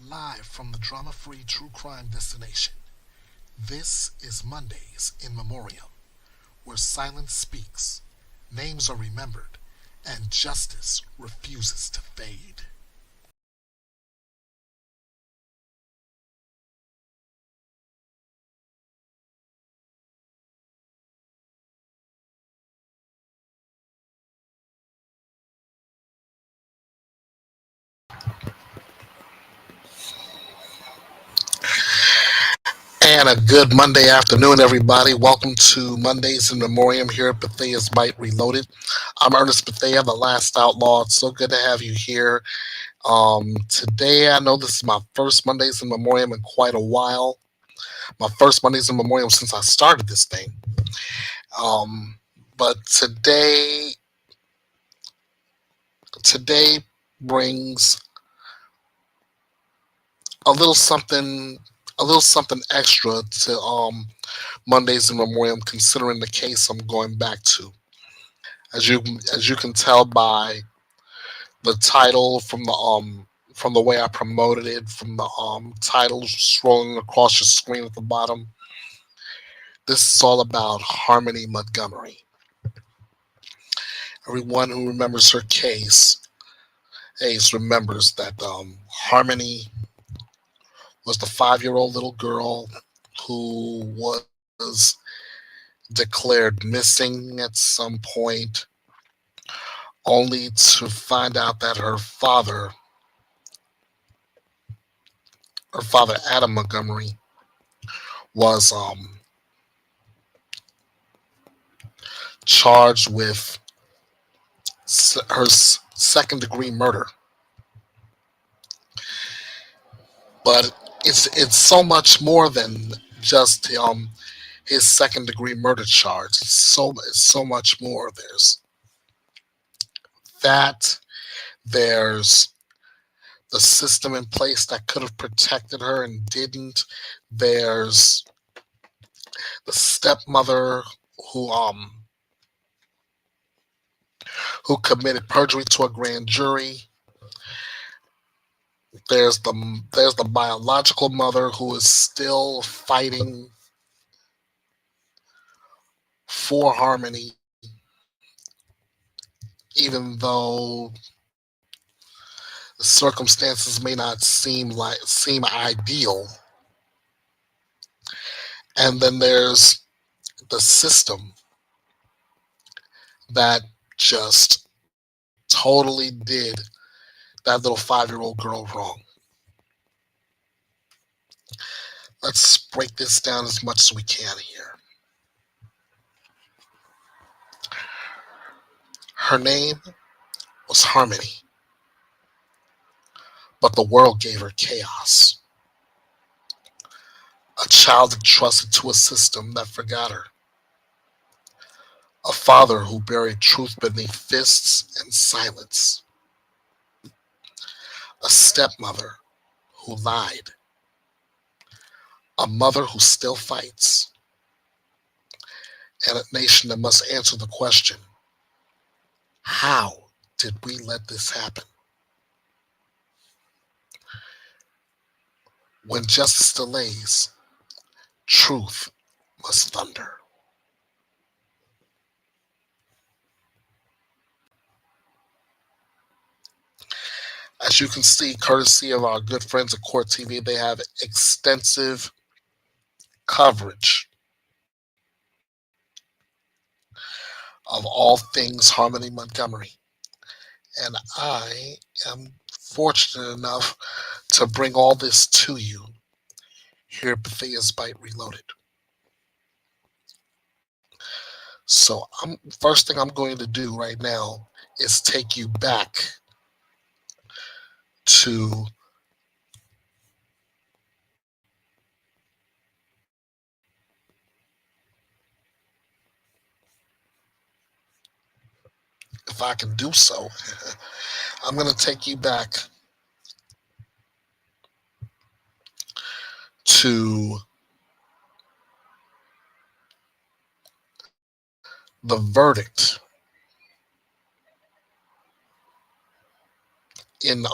live from the drama-free true crime destination. This is Mondays in Memoriam, where silence speaks, names are remembered, and justice refuses to fade. And a good Monday afternoon, everybody. Welcome to Mondays in Memoriam here at Bethea'S Byte Reloaded. I'm Ernest Bethea, the last outlaw. It's so good to have you here. Today, I know this is my first Mondays in Memoriam in quite a while. My first Mondays in Memoriam since I started this thing. But today brings a little something extra to Mondays in Memoriam, considering the case I'm going back to. As you can tell by the title, from the way I promoted it, from the title scrolling across your screen at the bottom, this is all about Harmony Montgomery. Everyone who remembers her case remembers that Harmony was the 5-year-old little girl who was declared missing at some point, only to find out that her father Adam Montgomery, was charged with her second-degree murder. But it's so much more than just his second-degree murder charge. It's so much more. There's that. There's the system in place that could have protected her and didn't. There's the stepmother who who committed perjury to a grand jury. There's the biological mother who is still fighting for Harmony, even though the circumstances may not seem ideal. And then there's the system that just totally did that little 5-year-old girl wrong. Let's break this down as much as we can here. Her name was Harmony, but the world gave her chaos. A child entrusted to a system that forgot her. A father who buried truth beneath fists and silence. A stepmother who lied. A mother who still fights. And a nation that must answer the question, how did we let this happen? When justice delays, truth must thunder. As you can see, courtesy of our good friends at Court TV, they have extensive coverage of all things Harmony Montgomery. And I am fortunate enough to bring all this to you here at Bethea'S Byte Reloaded. So first thing I'm going to do right now is take you back to if I can do so, I'm going to take you back to the verdict in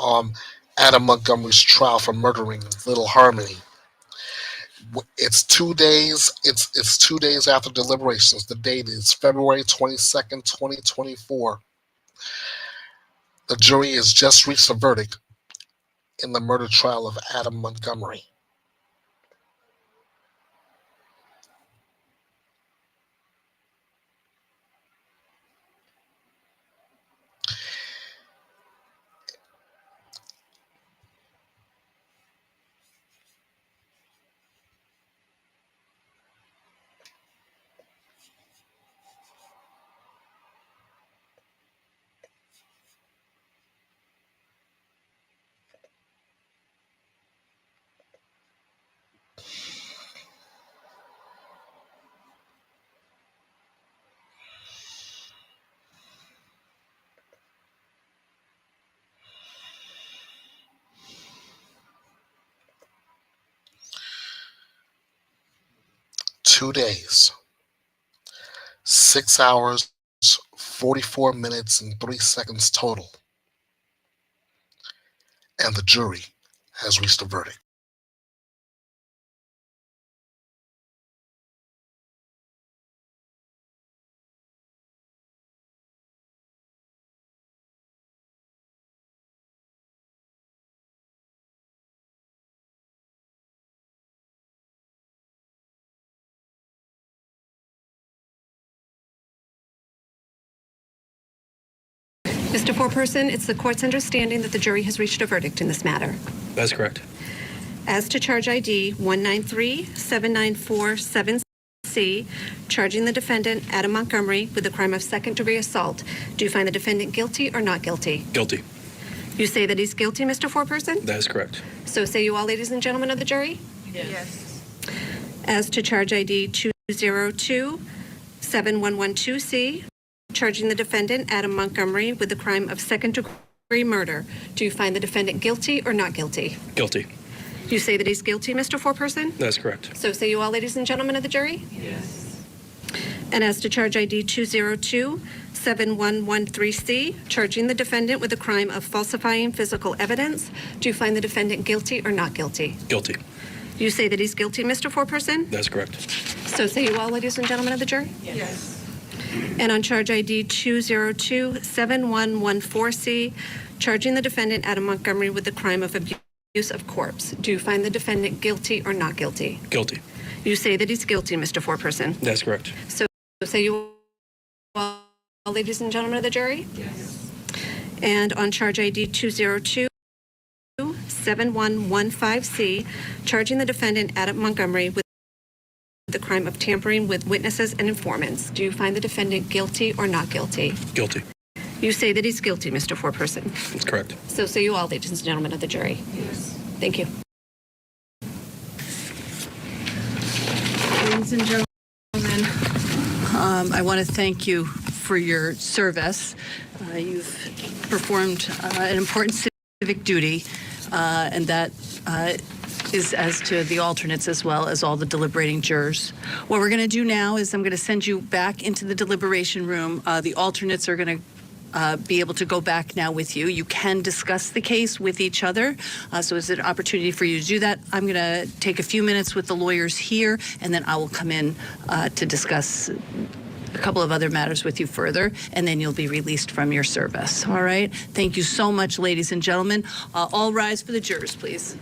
Adam Montgomery's trial for murdering little Harmony. It's 2 days. It's 2 days after deliberations. The date is February 22nd, 2024. The jury has just reached a verdict in the murder trial of Adam Montgomery. "2 days, 6 hours, 44 minutes, and 3 seconds total, and the jury has reached a verdict." Mr. Foreperson, it's the court's understanding that the jury has reached a verdict in this matter. That's correct. As to charge ID 193-794-7C, charging the defendant, Adam Montgomery, with the crime of second-degree assault, do you find the defendant guilty or not guilty? Guilty. You say that he's guilty, Mr. Foreperson? That is correct. So say you all, ladies and gentlemen of the jury? Yes. As to charge ID 202-7112C, charging the defendant, Adam Montgomery, with the crime of second-degree murder, do you find the defendant guilty or not guilty? Guilty. You say that he's guilty, Mr. Foreperson? That's correct. So say you all, ladies and gentlemen of the jury? Yes. And as to charge ID 202-7113C, charging the defendant with the crime of falsifying physical evidence, do you find the defendant guilty or not guilty? Guilty. You say that he's guilty, Mr. Foreperson? That's correct. So say you all, ladies and gentlemen of the jury? Yes. And on charge ID 202-7114C, charging the defendant, Adam Montgomery, with the crime of abuse of corpse, do you find the defendant guilty or not guilty? Guilty. You say that he's guilty, Mr. Foreperson. That's correct. So say you all, ladies and gentlemen of the jury? Yes. And on charge ID 202-7115C, charging the defendant, Adam Montgomery, with the crime of tampering with witnesses and informants, do you find the defendant guilty or not guilty? Guilty. You say that he's guilty, Mr. Foreperson. That's correct. So say you all, ladies and gentlemen of the jury. Yes. Thank you. Ladies and gentlemen, I want to thank you for your service. You've performed an important civic duty, and that is as to the alternates as well as all the deliberating jurors. What we're going to do now is I'm going to send you back into the deliberation room. The alternates are going to be able to go back now with you. You can discuss the case with each other, so it's an opportunity for you to do that. I'm going to take a few minutes with the lawyers here, and then I will come in to discuss a couple of other matters with you further, and then you'll be released from your service. All right? Thank you so much, ladies and gentlemen. All rise for the jurors, please.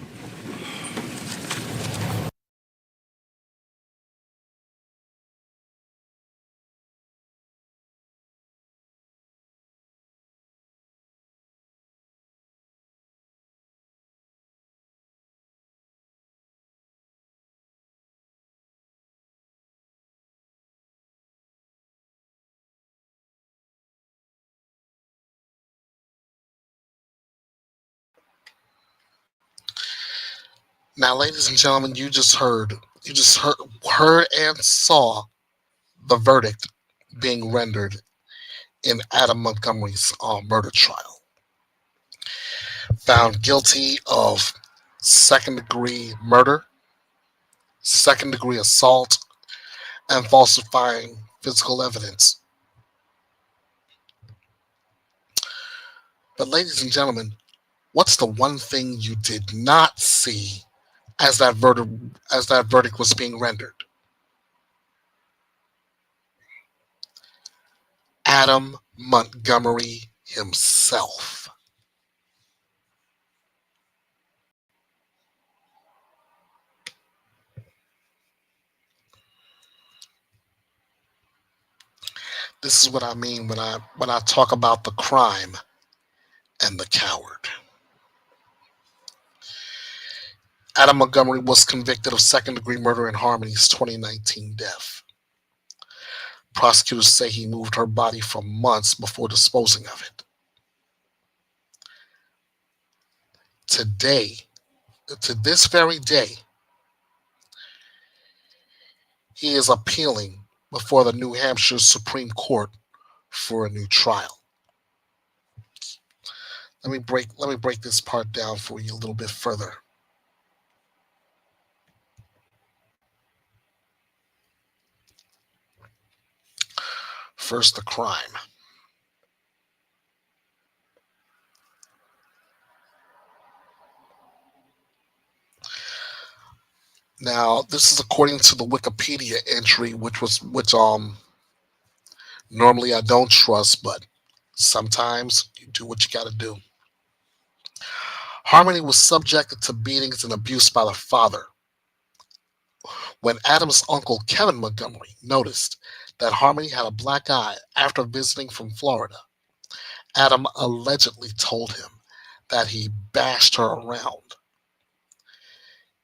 Now, ladies and gentlemen, you just heard and saw the verdict being rendered in Adam Montgomery's murder trial. Found guilty of second-degree murder, second-degree assault, and falsifying physical evidence. But ladies and gentlemen, What's the one thing you did not see as that verdict was being rendered? Adam Montgomery himself. This is what I mean when I talk about the crime and the coward. Adam Montgomery was convicted of second-degree murder in Harmony's 2019 death. Prosecutors say he moved her body for months before disposing of it. Today, to this very day, he is appealing before the New Hampshire Supreme Court for a new trial. Let me break this part down for you a little bit further. First, the crime. Now, this is according to the Wikipedia entry, which normally I don't trust, but sometimes you do what you got to do. Harmony was subjected to beatings and abuse by the father. When Adam's uncle Kevin Montgomery noticed that Harmony had a black eye after visiting from Florida, Adam allegedly told him that he bashed her around.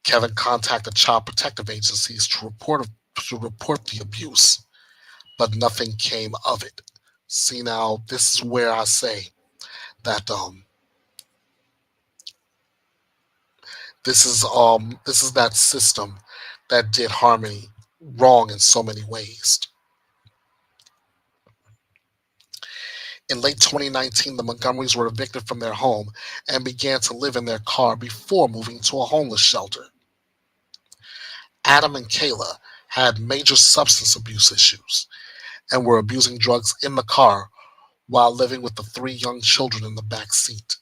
Kevin contacted child protective agencies to report the abuse, but nothing came of it. See, now this is where I say that this is that system that did Harmony wrong in so many ways. In late 2019, the Montgomerys were evicted from their home and began to live in their car before moving to a homeless shelter. Adam and Kayla had major substance abuse issues and were abusing drugs in the car while living with the three young children in the back seat.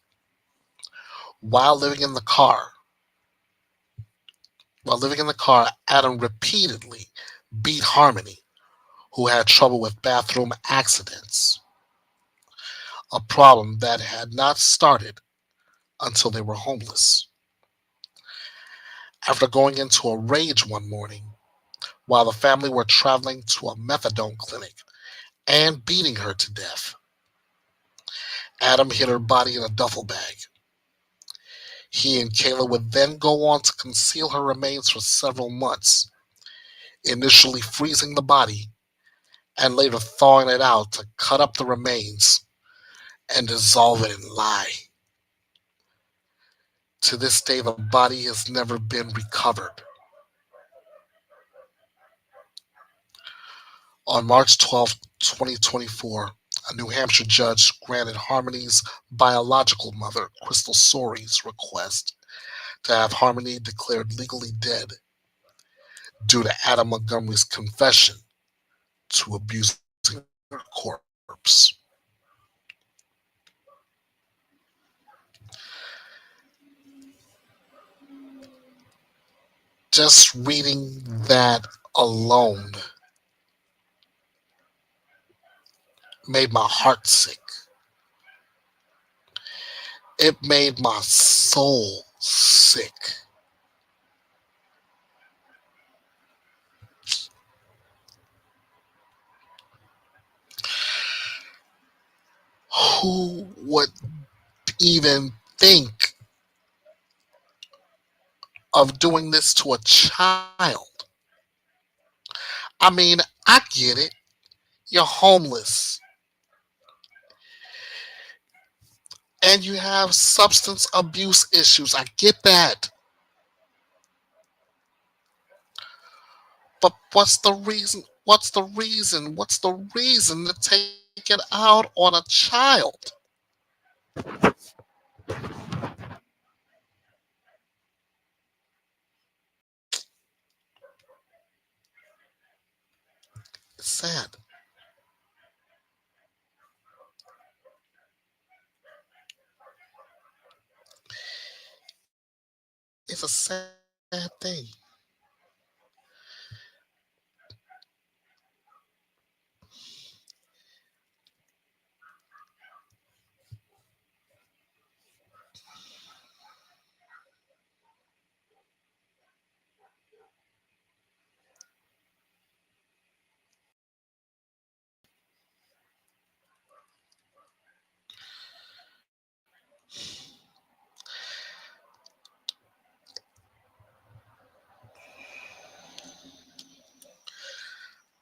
While living in the car, Adam repeatedly beat Harmony, who had trouble with bathroom accidents, a problem that had not started until they were homeless. After going into a rage one morning, while the family were traveling to a methadone clinic and beating her to death, Adam hid her body in a duffel bag. He and Kayla would then go on to conceal her remains for several months, initially freezing the body and later thawing it out to cut up the remains and dissolve it in lye. To this day, the body has never been recovered. On March 12, 2024, a New Hampshire judge granted Harmony's biological mother, Crystal Sorey's, request to have Harmony declared legally dead due to Adam Montgomery's confession to abusing her corpse. Just reading that alone made my heart sick. It made my soul sick. Who would even think of doing this to a child? I mean, I get it. You're homeless and you have substance abuse issues. I get that. But what's the reason? What's the reason? What's the reason to take it out on a child? It's sad. It's a sad thing.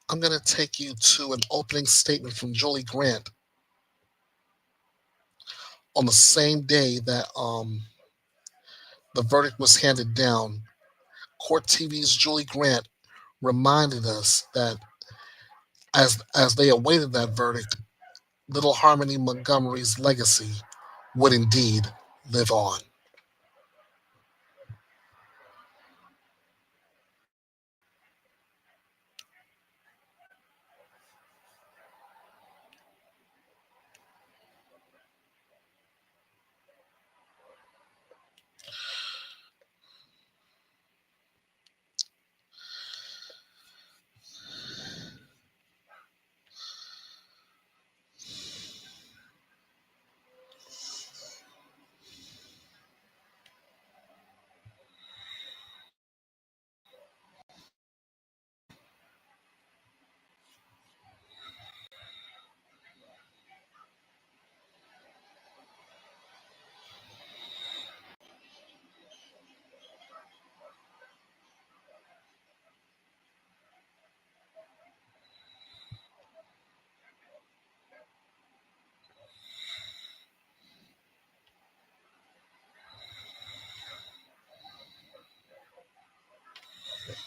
I'm going to take you to an opening statement from Julie Grant on the same day that the verdict was handed down. Court TV's Julie Grant reminded us that as they awaited that verdict, little Harmony Montgomery's legacy would indeed live on.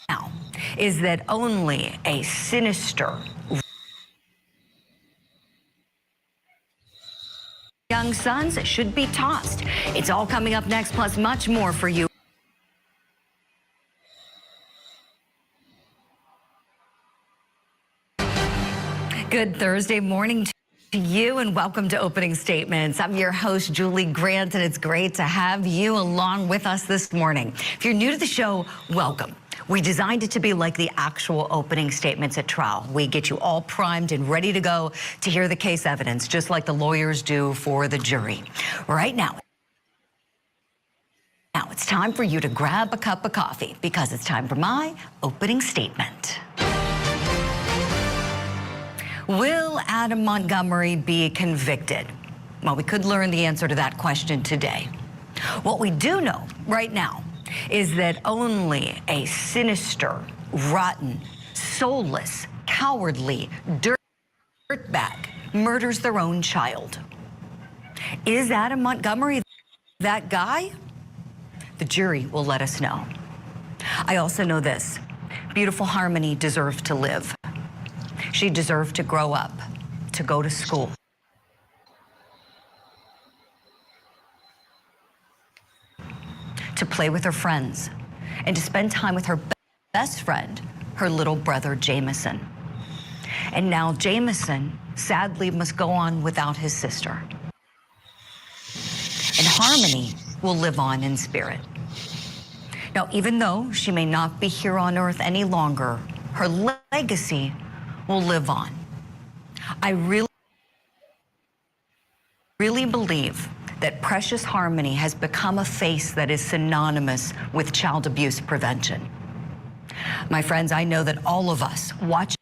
Now, is that only a sinister young sons should be tossed. It's all coming up next, plus much more for you. Good Thursday morning to you and welcome to Opening Statements. I'm your host, Julie Grant, and it's great to have you along with us this morning. If you're new to the show, welcome. We designed it to be like the actual opening statements at trial. We get you all primed and ready to go to hear the case evidence, just like the lawyers do for the jury. Right now, it's time for you to grab a cup of coffee because it's time for my opening statement. Will Adam Montgomery be convicted? Well, we could learn the answer to that question today. What we do know right now is that only a sinister, rotten, soulless, cowardly dirtbag murders their own child. Is Adam Montgomery that guy? The jury will let us know. I also know this. Beautiful Harmony deserved to live. She deserved to grow up, to go to school. To play with her friends, and to spend time with her best friend, her little brother, Jameson. And now Jameson sadly must go on without his sister. And Harmony will live on in spirit. Now, even though she may not be here on earth any longer, her legacy will live on. I really believe that Precious Harmony has become a face that is synonymous with child abuse prevention. My friends, I know that all of us watching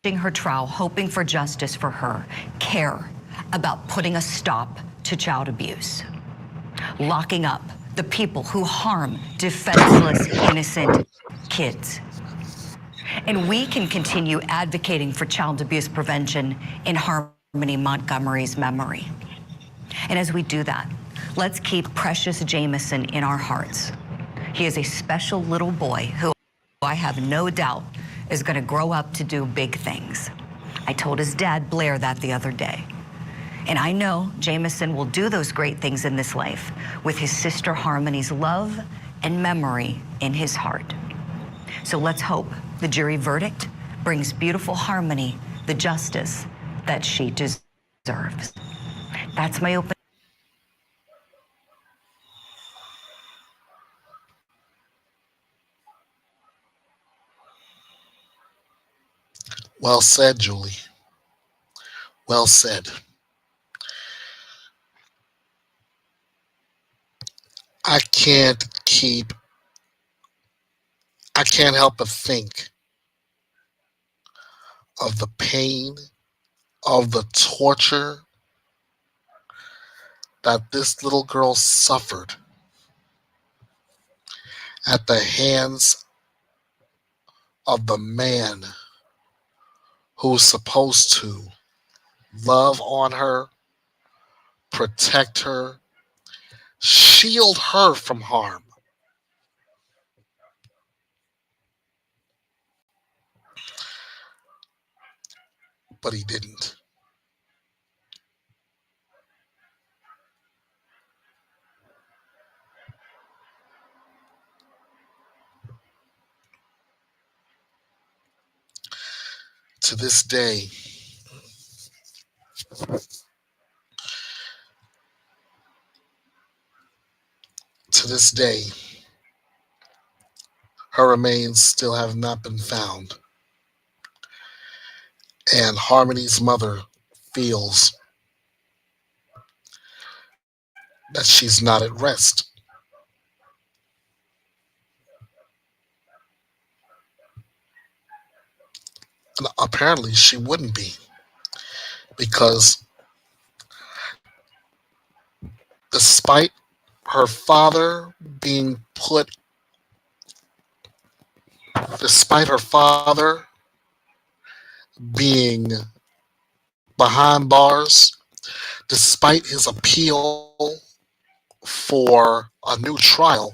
her trial, hoping for justice for her, care about putting a stop to child abuse, locking up the people who harm defenseless, innocent kids. And we can continue advocating for child abuse prevention in Harmony Montgomery's memory. And as we do that, let's keep Precious Jameson in our hearts. He is a special little boy who I have no doubt is going to grow up to do big things. I told his dad, Blair, that the other day. And I know Jameson will do those great things in this life with his sister Harmony's love and memory in his heart. So let's hope the jury verdict brings beautiful Harmony the justice that she deserves. That's my open. Well said, Julie. Well said. I can't keep, I can't help but think of the pain, of the torture that this little girl suffered at the hands of the man who's supposed to love on her, protect her, shield her from harm. But he didn't. To this day, to this day, her remains still have not been found. And Harmony's mother feels that she's not at rest. And apparently she wouldn't be, because despite her father being put, despite her father being behind bars, despite his appeal for a new trial,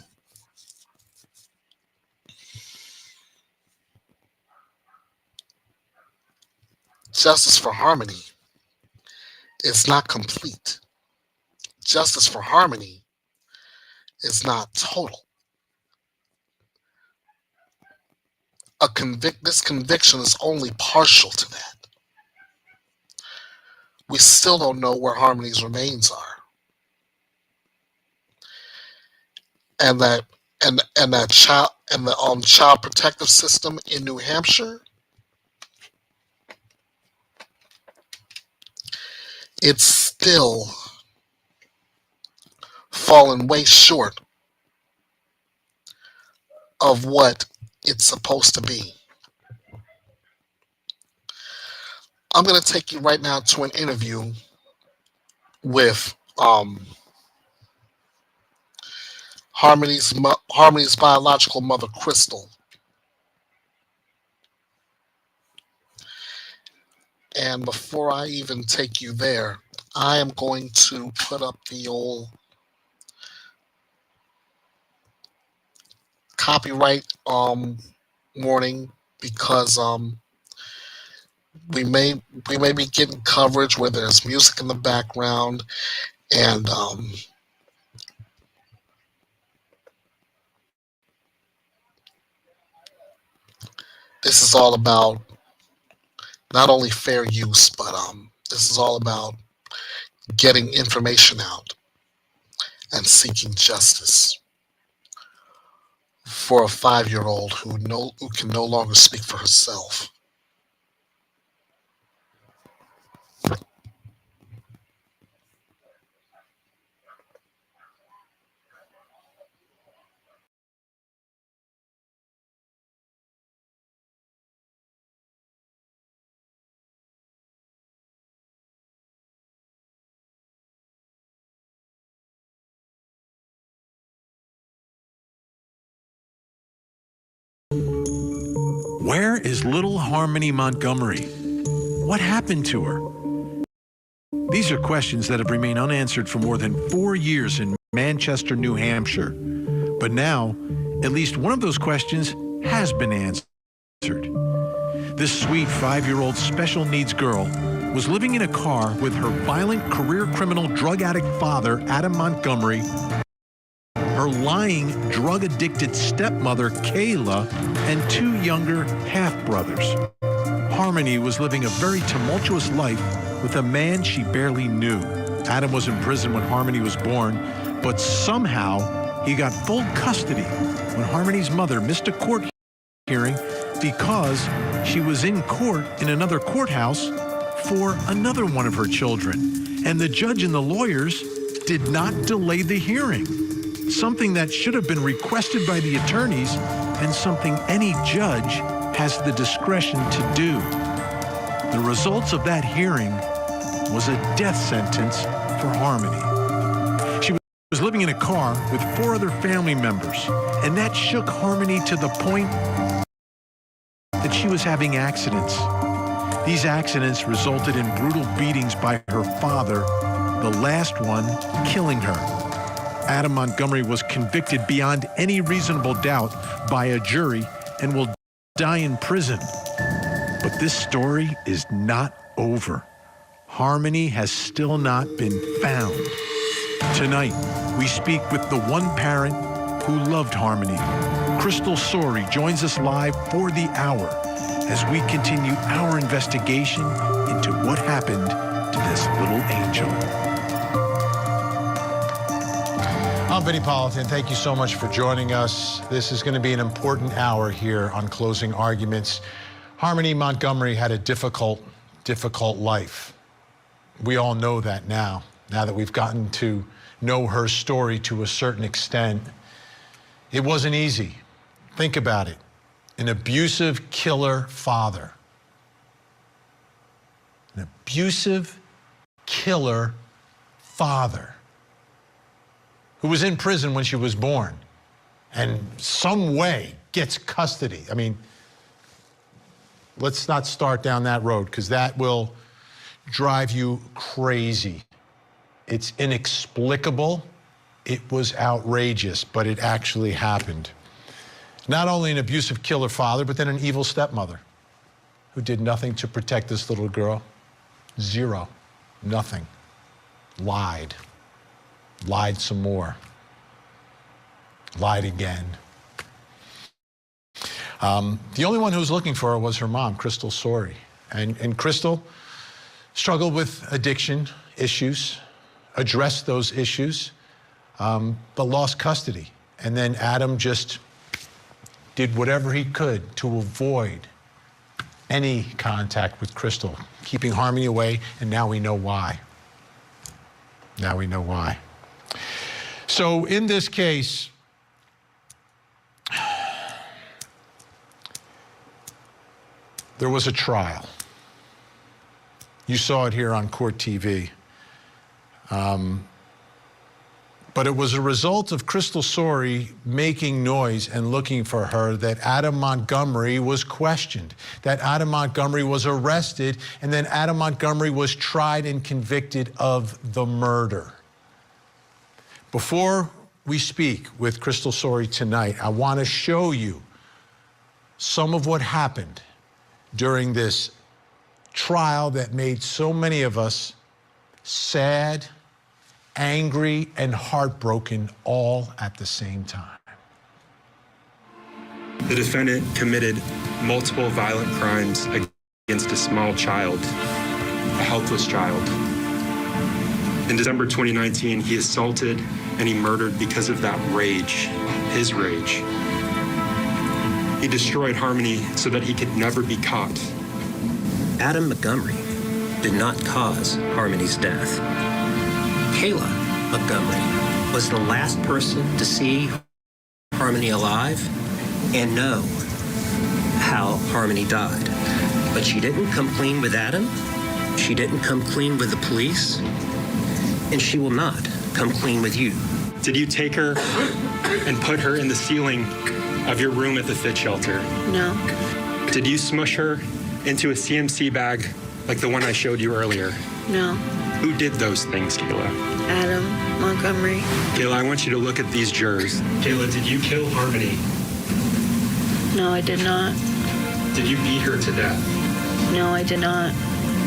justice for Harmony is not complete. Justice for Harmony is not total. This conviction is only partial to that. We still don't know where Harmony's remains are, and that child and the child protective system in New Hampshire, it's still fallen way short of what it's supposed to be. I'm going to take you right now to an interview with Harmony's biological mother, Crystal. And before I even take you there, I am going to put up the old copyright warning, because we may be getting coverage where there's music in the background, and this is all about not only fair use, but this is all about getting information out and seeking justice for a 5-year-old who can no longer speak for herself. Where is little Harmony Montgomery? What happened to her? These are questions that have remained unanswered for more than 4 years in Manchester, New Hampshire. But now, at least one of those questions has been answered. This sweet 5-year-old special needs girl was living in a car with her violent career criminal drug addict father, Adam Montgomery, her lying, drug-addicted stepmother, Kayla, and 2 younger half-brothers. Harmony was living a very tumultuous life with a man she barely knew. Adam was in prison when Harmony was born, but somehow he got full custody when Harmony's mother missed a court hearing because she was in court in another courthouse for another one of her children. And the judge and the lawyers did not delay the hearing, something that should have been requested by the attorneys and something any judge has the discretion to do. The results of that hearing was a death sentence for Harmony. She was living in a car with 4 other family members, and that shook Harmony to the point that she was having accidents. These accidents resulted in brutal beatings by her father, the last one killing her. Adam Montgomery was convicted beyond any reasonable doubt by a jury and will die in prison. But this story is not over. Harmony has still not been found. Tonight, we speak with the one parent who loved Harmony. Crystal Sorey joins us live for the hour as we continue our investigation into what happened to this little angel. I'm Vinnie Politan. Thank you so much for joining us. This is going to be an important hour here on Closing Arguments. Harmony Montgomery had a difficult life. We all know that now that we've gotten to know her story to a certain extent. It wasn't easy. Think about it. An abusive killer father. An abusive killer father who was in prison when she was born and some way gets custody. I mean, let's not start down that road because that will drive you crazy. It's inexplicable. It was outrageous, but it actually happened. Not only an abusive killer father, but then an evil stepmother who did nothing to protect this little girl. Zero. Nothing. Lied. Lied some more. Lied again. The only one who was looking for her was her mom, Crystal Sorey. And Crystal struggled with addiction issues, addressed those issues, but lost custody. And then Adam just did whatever he could to avoid any contact with Crystal, keeping Harmony away, and now we know why. Now we know why. So in this case, there was a trial. You saw it here on Court TV. But it was a result of Crystal Sorey making noise and looking for her that Adam Montgomery was questioned, that Adam Montgomery was arrested, and then Adam Montgomery was tried and convicted of the murder. Before we speak with Crystal Sorey tonight, I want to show you some of what happened during this trial that made so many of us sad, angry, and heartbroken all at the same time. The defendant committed multiple violent crimes against a small child, a helpless child. In December 2019, he assaulted and he murdered because of that rage, his rage. He destroyed Harmony so that he could never be caught. Adam Montgomery did not cause Harmony's death. Kayla Montgomery was the last person to see Harmony alive and know how Harmony died. But she didn't come clean with Adam. She didn't come clean with the police. And she will not come clean with you. Did you take her and put her in the ceiling of your room at the fit shelter? No. Did you smush her into a CMC bag like the one I showed you earlier? No. Who did those things, Kayla? Adam Montgomery. Kayla, I want you to look at these jurors. Kayla, did you kill Harmony? No, I did not. Did you beat her to death? No, I did not.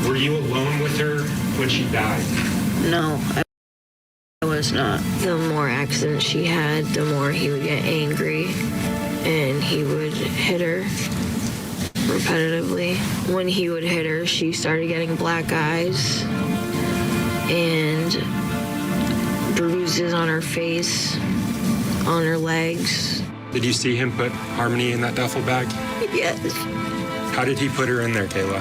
Were you alone with her when she died? No, I was not. The more accidents she had, the more he would get angry and he would hit her repetitively. When he would hit her, she started getting black eyes and bruises on her face, on her legs. Did you see him put Harmony in that duffel bag? Yes. How did he put her in there, Kayla?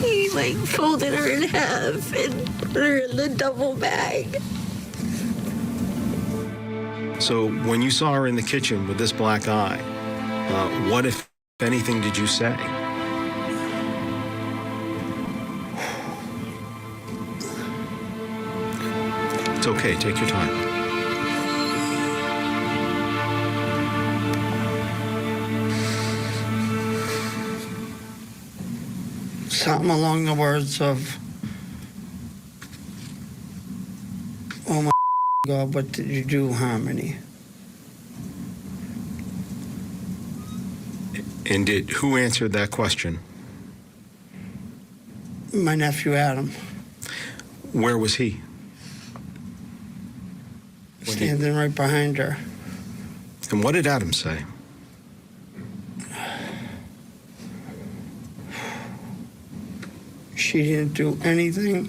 He like folded her in half and put her in the double bag. So when you saw her in the kitchen with this black eye, what, if anything, did you say? It's okay, take your time. Something along the words of, "Oh my God, what did you do, Harmony?" And who answered that question? My nephew Adam, Where was he? standing right behind her. And what did Adam say? She didn't do anything.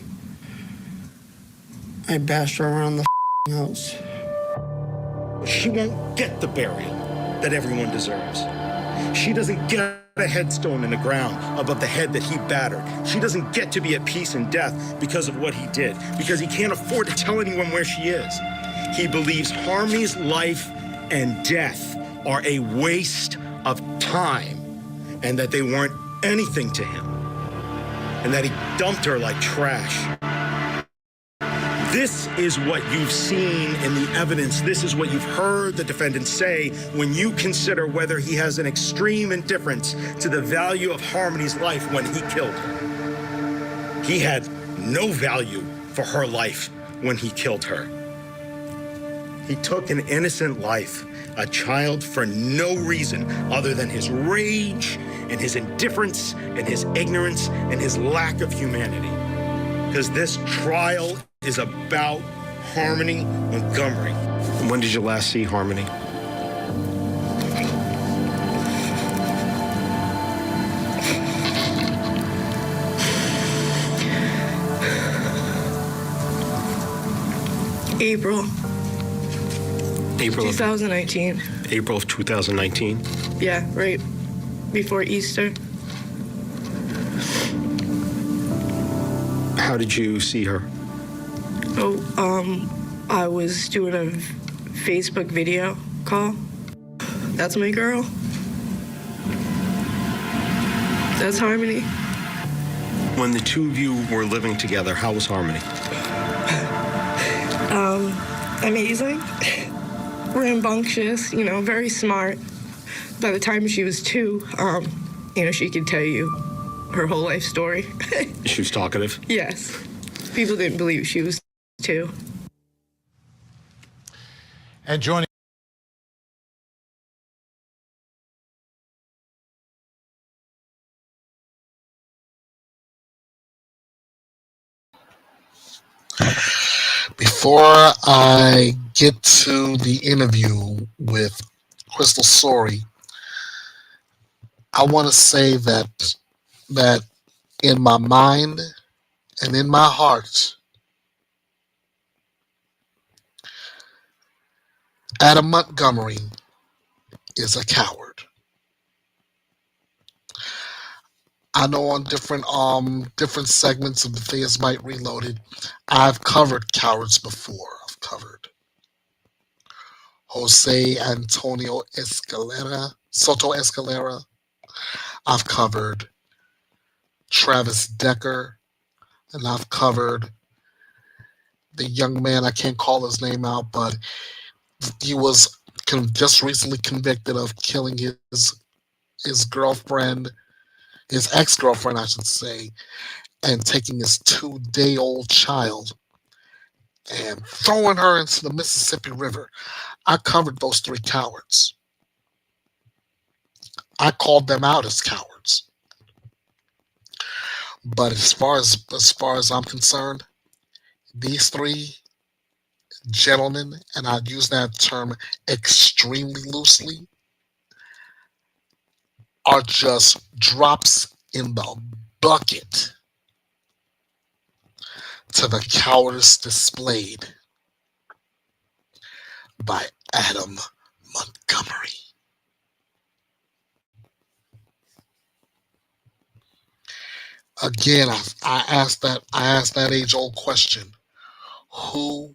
I bashed her around the house. She won't get the burial that everyone deserves. She doesn't get a headstone in the ground above the head that he battered. She doesn't get to be at peace in death because of what he did, because he can't afford to tell anyone where she is. He believes Harmony's life and death are a waste of time, and that they weren't anything to him, and that he dumped her like trash. This is what you've seen in the evidence. This is what you've heard the defendant say when you consider whether he has an extreme indifference to the value of Harmony's life when he killed her. He had no value for her life when he killed her. He took an innocent life, a child, for no reason other than his rage and his indifference and his ignorance and his lack of humanity. Because this trial is about Harmony Montgomery. When did you last see Harmony? April April of 2019. April of 2019. Yeah, right before Easter. How did you see her? I was doing a Facebook video call. That's my girl. That's Harmony. When the two of you were living together, how was Harmony? Amazing. Rambunctious, very smart. By the time she was 2, she could tell you her whole life story. She was talkative? Yes. People didn't believe she was 2. And joining Before I get to the interview with Crystal Sorey, I want to say that in my mind and in my heart, Adam Montgomery is a coward. I know on different segments of Bethea'S Byte Reloaded, I've covered cowards before. I've covered Jose Antonio Soto Escalera. I've covered Travis Decker, and I've covered the young man, I can't call his name out, but he was just recently convicted of killing his girlfriend, his ex-girlfriend, I should say, and taking his 2-day-old child and throwing her into the Mississippi River. I covered those 3 cowards. I called them out as cowards. But as far as I'm concerned, these 3 gentlemen, and I use that term extremely loosely, are just drops in the bucket to the cowardice displayed by Adam Montgomery. Again, I asked that age-old question: who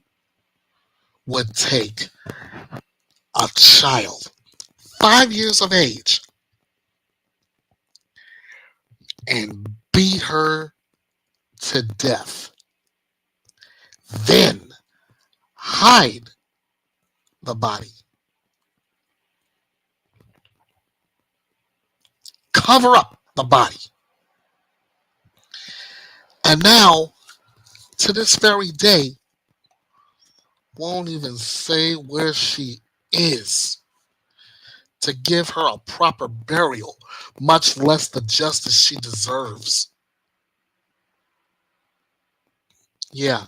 would take a child 5 years of age and beat her to death, then hide the body, cover up the body, and now, to this very day, won't even say where she is to give her a proper burial, much less the justice she deserves? Yeah,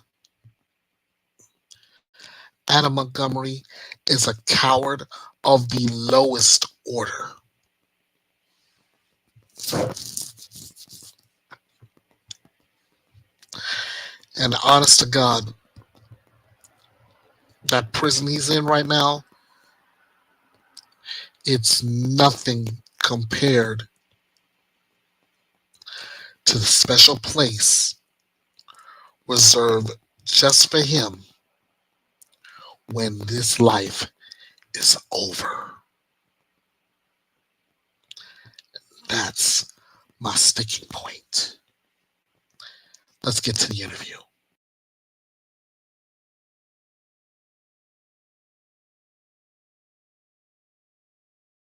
Adam Montgomery is a coward of the lowest order. And honest to God, that prison he's in right now, it's nothing compared to the special place reserved just for him when this life is over. That's my sticking point. Let's get to the interview.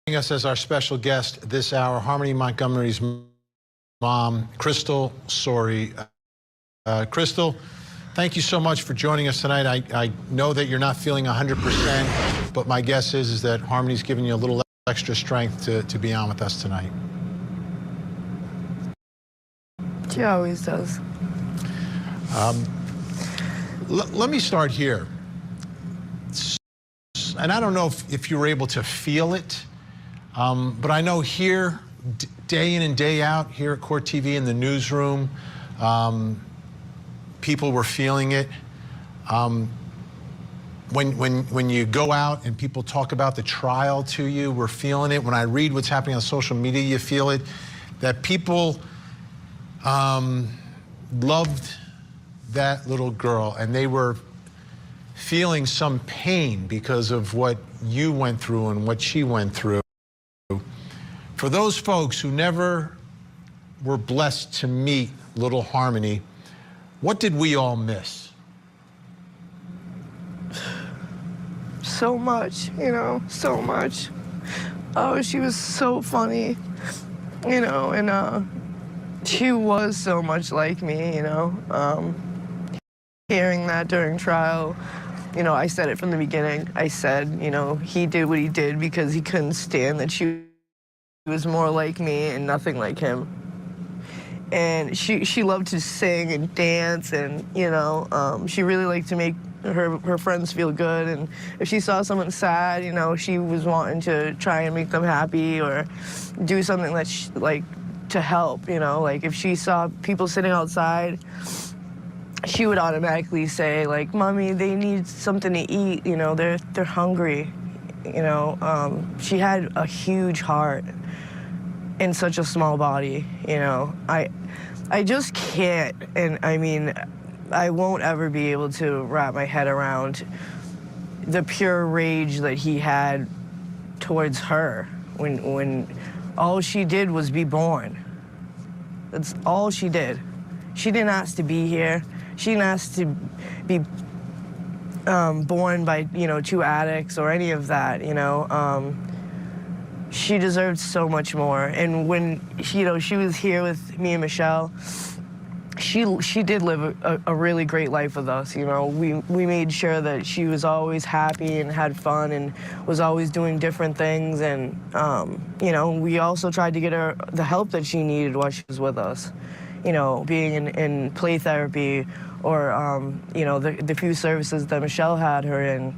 Joining us as our special guest this hour, Harmony Montgomery's mom, Crystal Sorey. Crystal, thank you so much for joining us tonight. I know that you're not feeling 100%, but my guess is that Harmony's giving you a little extra strength to be on with us tonight. She always does. Let me start here. And I don't know if you were able to feel it, but I know here, day in and day out, here at Court TV in the newsroom, people were feeling it. When you go out and people talk about the trial to you, we're feeling it. When I read what's happening on social media, you feel it. That people loved that little girl, and they were feeling some pain because of what you went through and what she went through. For those folks who never were blessed to meet little Harmony, what did we all miss? So much, so much. Oh, she was so funny, and she was so much like me, hearing that during trial, I said it from the beginning. I said, he did what he did because he couldn't stand that she was more like me and nothing like him. And she loved to sing and dance, and she really liked to make her friends feel good. And if she saw someone sad, she was wanting to try and make them happy or do something that to help. Like if she saw people sitting outside, she would automatically say, like, "Mommy, they need something to eat. They're hungry." She had a huge heart in such a small body. I just can't, and I mean, I won't ever be able to wrap my head around the pure rage that he had towards her when all she did was be born. That's all she did. She didn't ask to be here. She didn't ask to be born by, two addicts or any of that, She deserved so much more. And when, she was here with me and Michelle, she did live a really great life with us. We made sure that she was always happy and had fun and was always doing different things. And, we also tried to get her the help that she needed while she was with us. Being in play therapy or, the few services that Michelle had her in.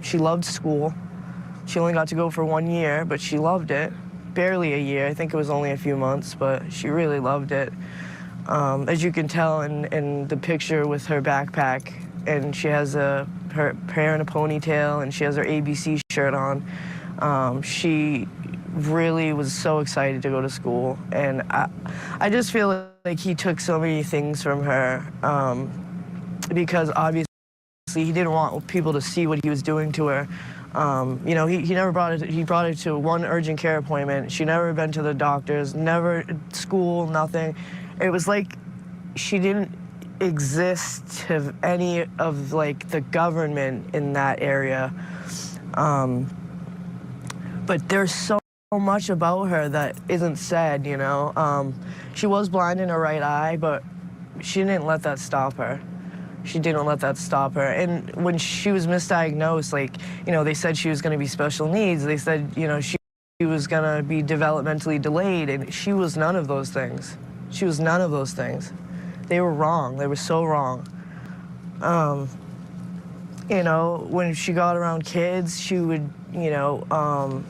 She loved school. She only got to go for 1 year, but she loved it. Barely a year. I think it was only a few months, but she really loved it. As you can tell in the picture with her backpack, and she has her hair in a ponytail, and she has her ABC shirt on. She really was so excited to go to school, and I just feel like he took so many things from her, because obviously he didn't want people to see what he was doing to her. You know, he never brought it. He brought her to one urgent care appointment. She never been to the doctors, never school, nothing. It was like she didn't exist to any of like the government in that area. But there's so much about her that isn't said, you know. She was blind in her right eye, but she didn't let that stop her. She didn't let that stop her. And when she was misdiagnosed, like, you know, they said she was going to be special needs. They said, you know, she was going to be developmentally delayed, and she was none of those things. She was none of those things. They were wrong. They were so wrong. You know, when she got around kids, she would, you know,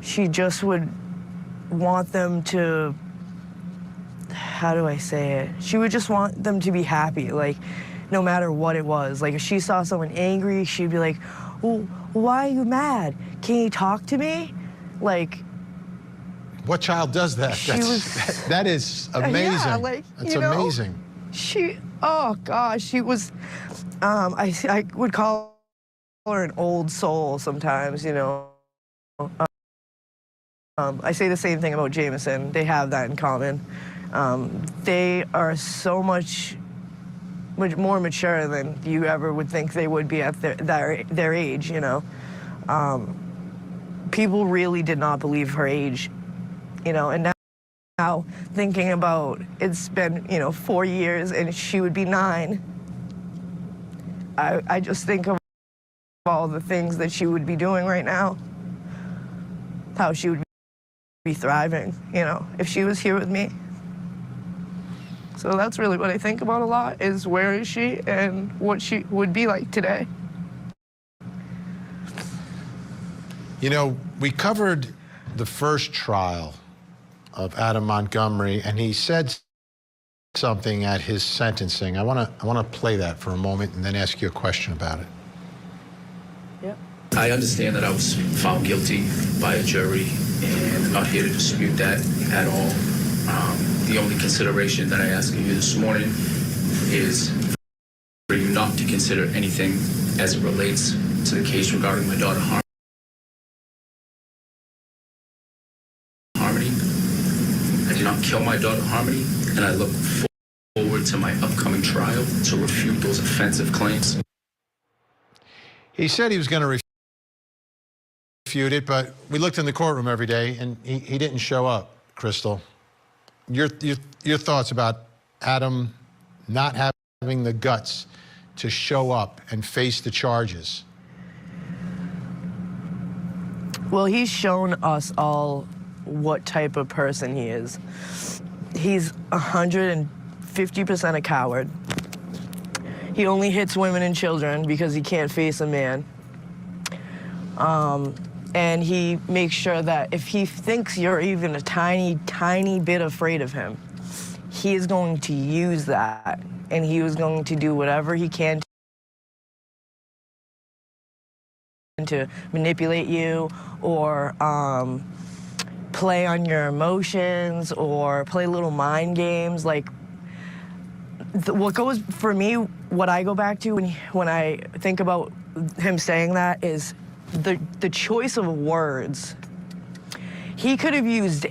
she just would want them to, how do I say it? She would just want them to be happy, like, no matter what it was. Like, if she saw someone angry, she'd be like, well, why are you mad? Can you talk to me? Like, what child does that? That is amazing. Yeah, like, that's you know, amazing. Oh gosh, she was, I would call her an old soul sometimes, you know. I say the same thing about Jameson. They have that in common. They are so much more mature than you ever would think they would be at their age, you know. People really did not believe her age, you know, and now thinking about, it's been, you know, 4 years and she would be 9. I just think of all the things that she would be doing right now, how she would be thriving, you know, if she was here with me. So that's really what I think about a lot, is where is she and what she would be like today. You know, we covered the first trial of Adam Montgomery, and he said something at his sentencing. I want to play that for a moment and then ask you a question about it. Yep. I understand that I was found guilty by a jury, and I'm not here to dispute that at all. The only consideration that I ask of you this morning is for you not to consider anything as it relates to the case regarding my daughter Harmony. I did not kill my daughter Harmony, and I look forward to my upcoming trial to refute those offensive claims. He said he was going to refute it, but we looked in the courtroom every day, and he didn't show up, Crystal. Your thoughts about Adam not having the guts to show up and face the charges? Well, he's shown us all what type of person he is. He's 150% a coward. He only hits women and children because he can't face a man. And he makes sure that if he thinks you're even a tiny, tiny bit afraid of him, he is going to use that, and he was going to do whatever he can to manipulate you, or play on your emotions, or play little mind games. Like, what goes for me, what I go back to when I think about him saying that is the choice of words. He could have used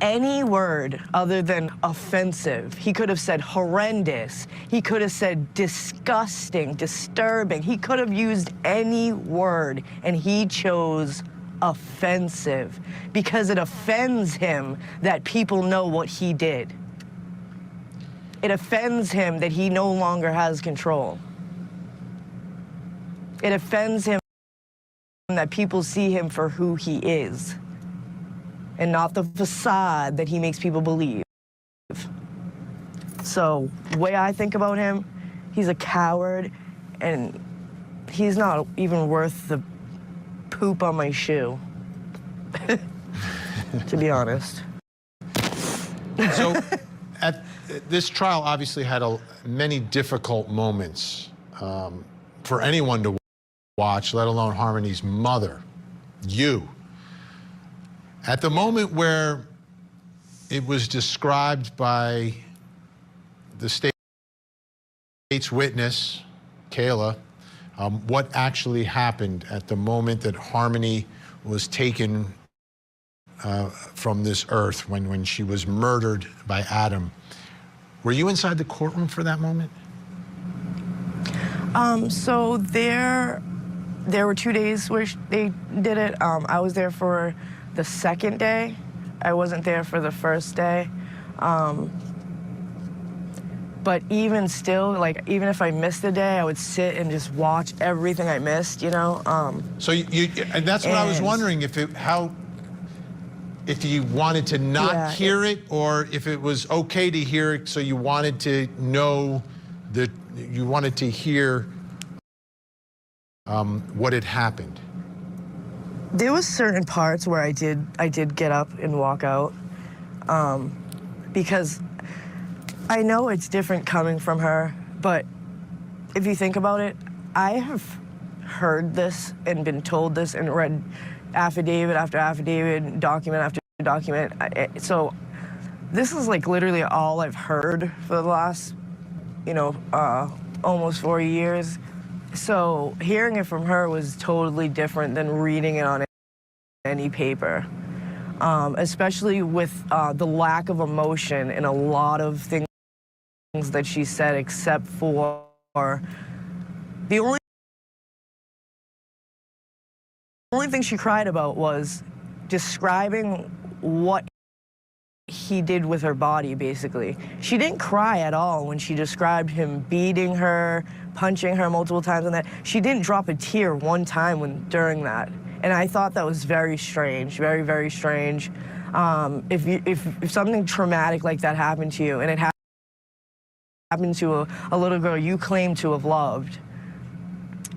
any word other than offensive. He could have said horrendous. He could have said disgusting, disturbing. He could have used any word, and he chose offensive because it offends him that people know what he did. It offends him that he no longer has control. It offends him that people see him for who he is and not the facade that he makes people believe. So, the way I think about him, he's a coward, and he's not even worth the poop on my shoe. to be honest. So, this trial obviously had many difficult moments for anyone to watch, let alone Harmony's mother, you. At the moment where it was described by the state's witness, Kayla, what actually happened at the moment that Harmony was taken from this earth, when she was murdered by Adam. Were you inside the courtroom for that moment? So there were 2 days where they did it. I was there for the second day. I wasn't there for the first day. But even still, like, even if I missed a day, I would sit and just watch everything I missed, you know? So and that's what I was wondering, if you wanted to not hear it, or if it was okay to hear it, so you wanted to know that you wanted to hear what had happened. There was certain parts where I did get up and walk out, because I know it's different coming from her, but if you think about it, I have heard this and been told this and read affidavit after affidavit, document after document. So this is like literally all I've heard for the last, you know, almost 40 years. So hearing it from her was totally different than reading it on any paper, especially with the lack of emotion in a lot of things that she said, except for the only thing she cried about was describing what he did with her body, basically. She didn't cry at all when she described him beating her, punching her multiple times, and that. She didn't drop a tear one time during that. And I thought that was very strange, very, very strange. If something traumatic like that happened to you, and it happened to a little girl you claim to have loved,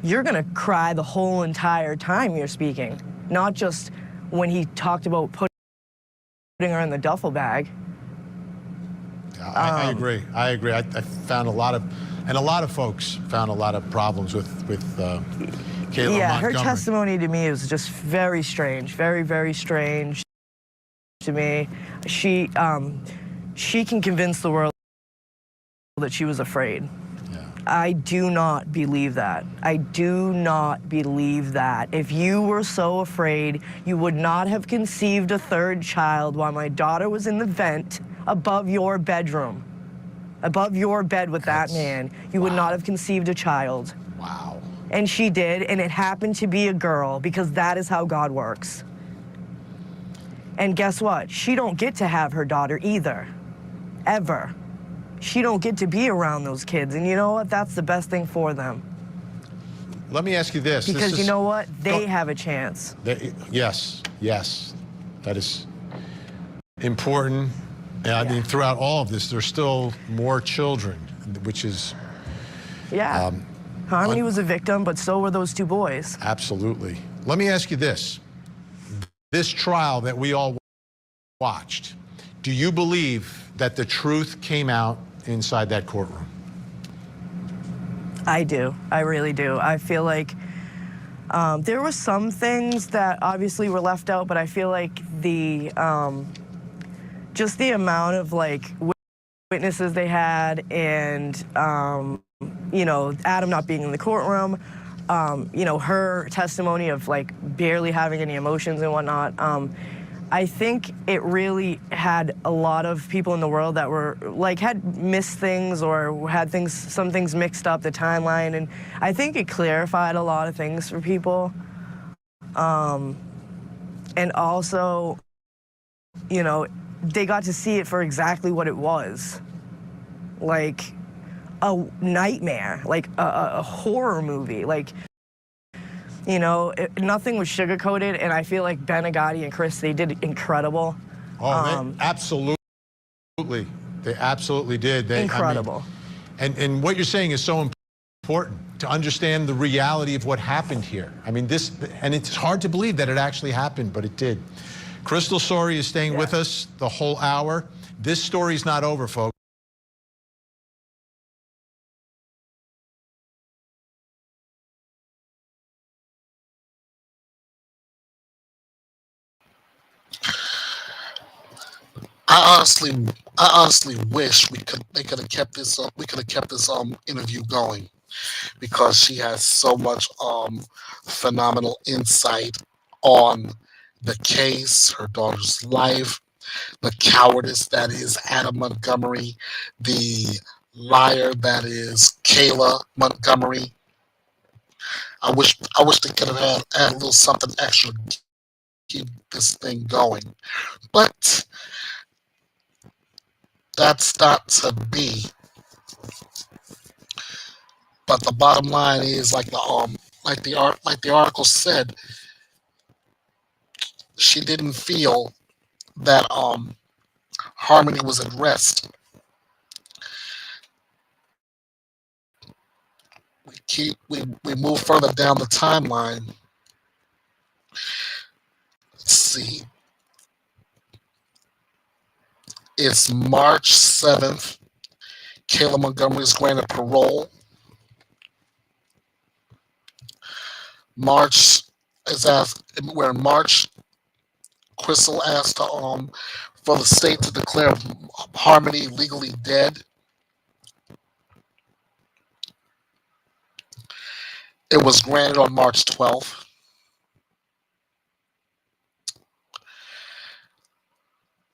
you're gonna cry the whole entire time you're speaking, not just when he talked about putting her in the duffel bag. I agree. I agree. I found a lot of folks found a lot of problems with Kayla Yeah, Montgomery. her testimony to me is just very strange, very, very strange to me. She can convince the world that she was afraid. I do not believe that. I do not believe that. If you were so afraid, you would not have conceived a third child while my daughter was in the vent above your bedroom, above your bed with that man. You would not have conceived a child. Wow. And she did, and it happened to be a girl, because that is how God works. And guess what? She don't get to have her daughter either, ever. She don't get to be around those kids, and you know what? That's the best thing for them. Let me ask you this. Because you know what? They have a chance. Yes, that is important. I mean, throughout all of this, there's still more children, which is... Yeah. Harmony was a victim, but so were those two boys. Absolutely. Let me ask you this. This trial that we all watched, do you believe that the truth came out inside that courtroom? I do. I really do. I feel like there were some things that obviously were left out, but I feel like the just the amount of like witnesses they had, and you know, Adam not being in the courtroom, you know, her testimony of like barely having any emotions and whatnot. I think it really had a lot of people in the world that were like had missed things or had some things mixed up, the timeline, and I think it clarified a lot of things for people. And also, you know, they got to see it for exactly what it was, like a nightmare, like a horror movie, like. You know, nothing was sugar-coated, and I feel like Ben Agati and Chris, they did incredible. Oh, they absolutely. They absolutely did. Incredible. I mean, and what you're saying is so important, to understand the reality of what happened here. I mean, and it's hard to believe that it actually happened, but it did. Crystal Sorey is staying with us the whole hour. This story's not over, folks. I honestly wish they could have kept this up. We could have kept this interview going because she has so much phenomenal insight on the case, her daughter's life, the cowardice that is Adam Montgomery, the liar that is Kayla Montgomery. I wish they could have had a little something extra to keep this thing going, but that's not to be. But the bottom line is, like the article said, she didn't feel that Harmony was at rest. We move further down the timeline. Let's see. It's March 7th. Kayla Montgomery is granted parole. We're in March. Crystal asked for the state to declare Harmony legally dead. It was granted on March 12th.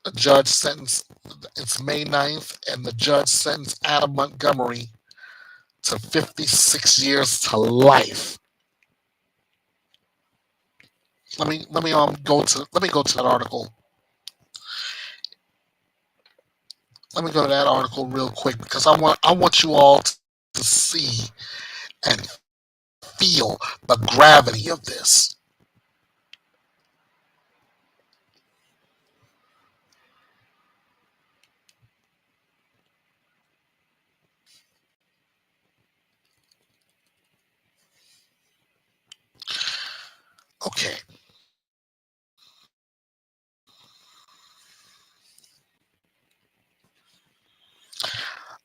The judge sentenced, it's May 9th, and the judge sentenced Adam Montgomery to 56 years to life. Let me go to that article. Let me go to that article real quick because I want you all to see and feel the gravity of this. Okay.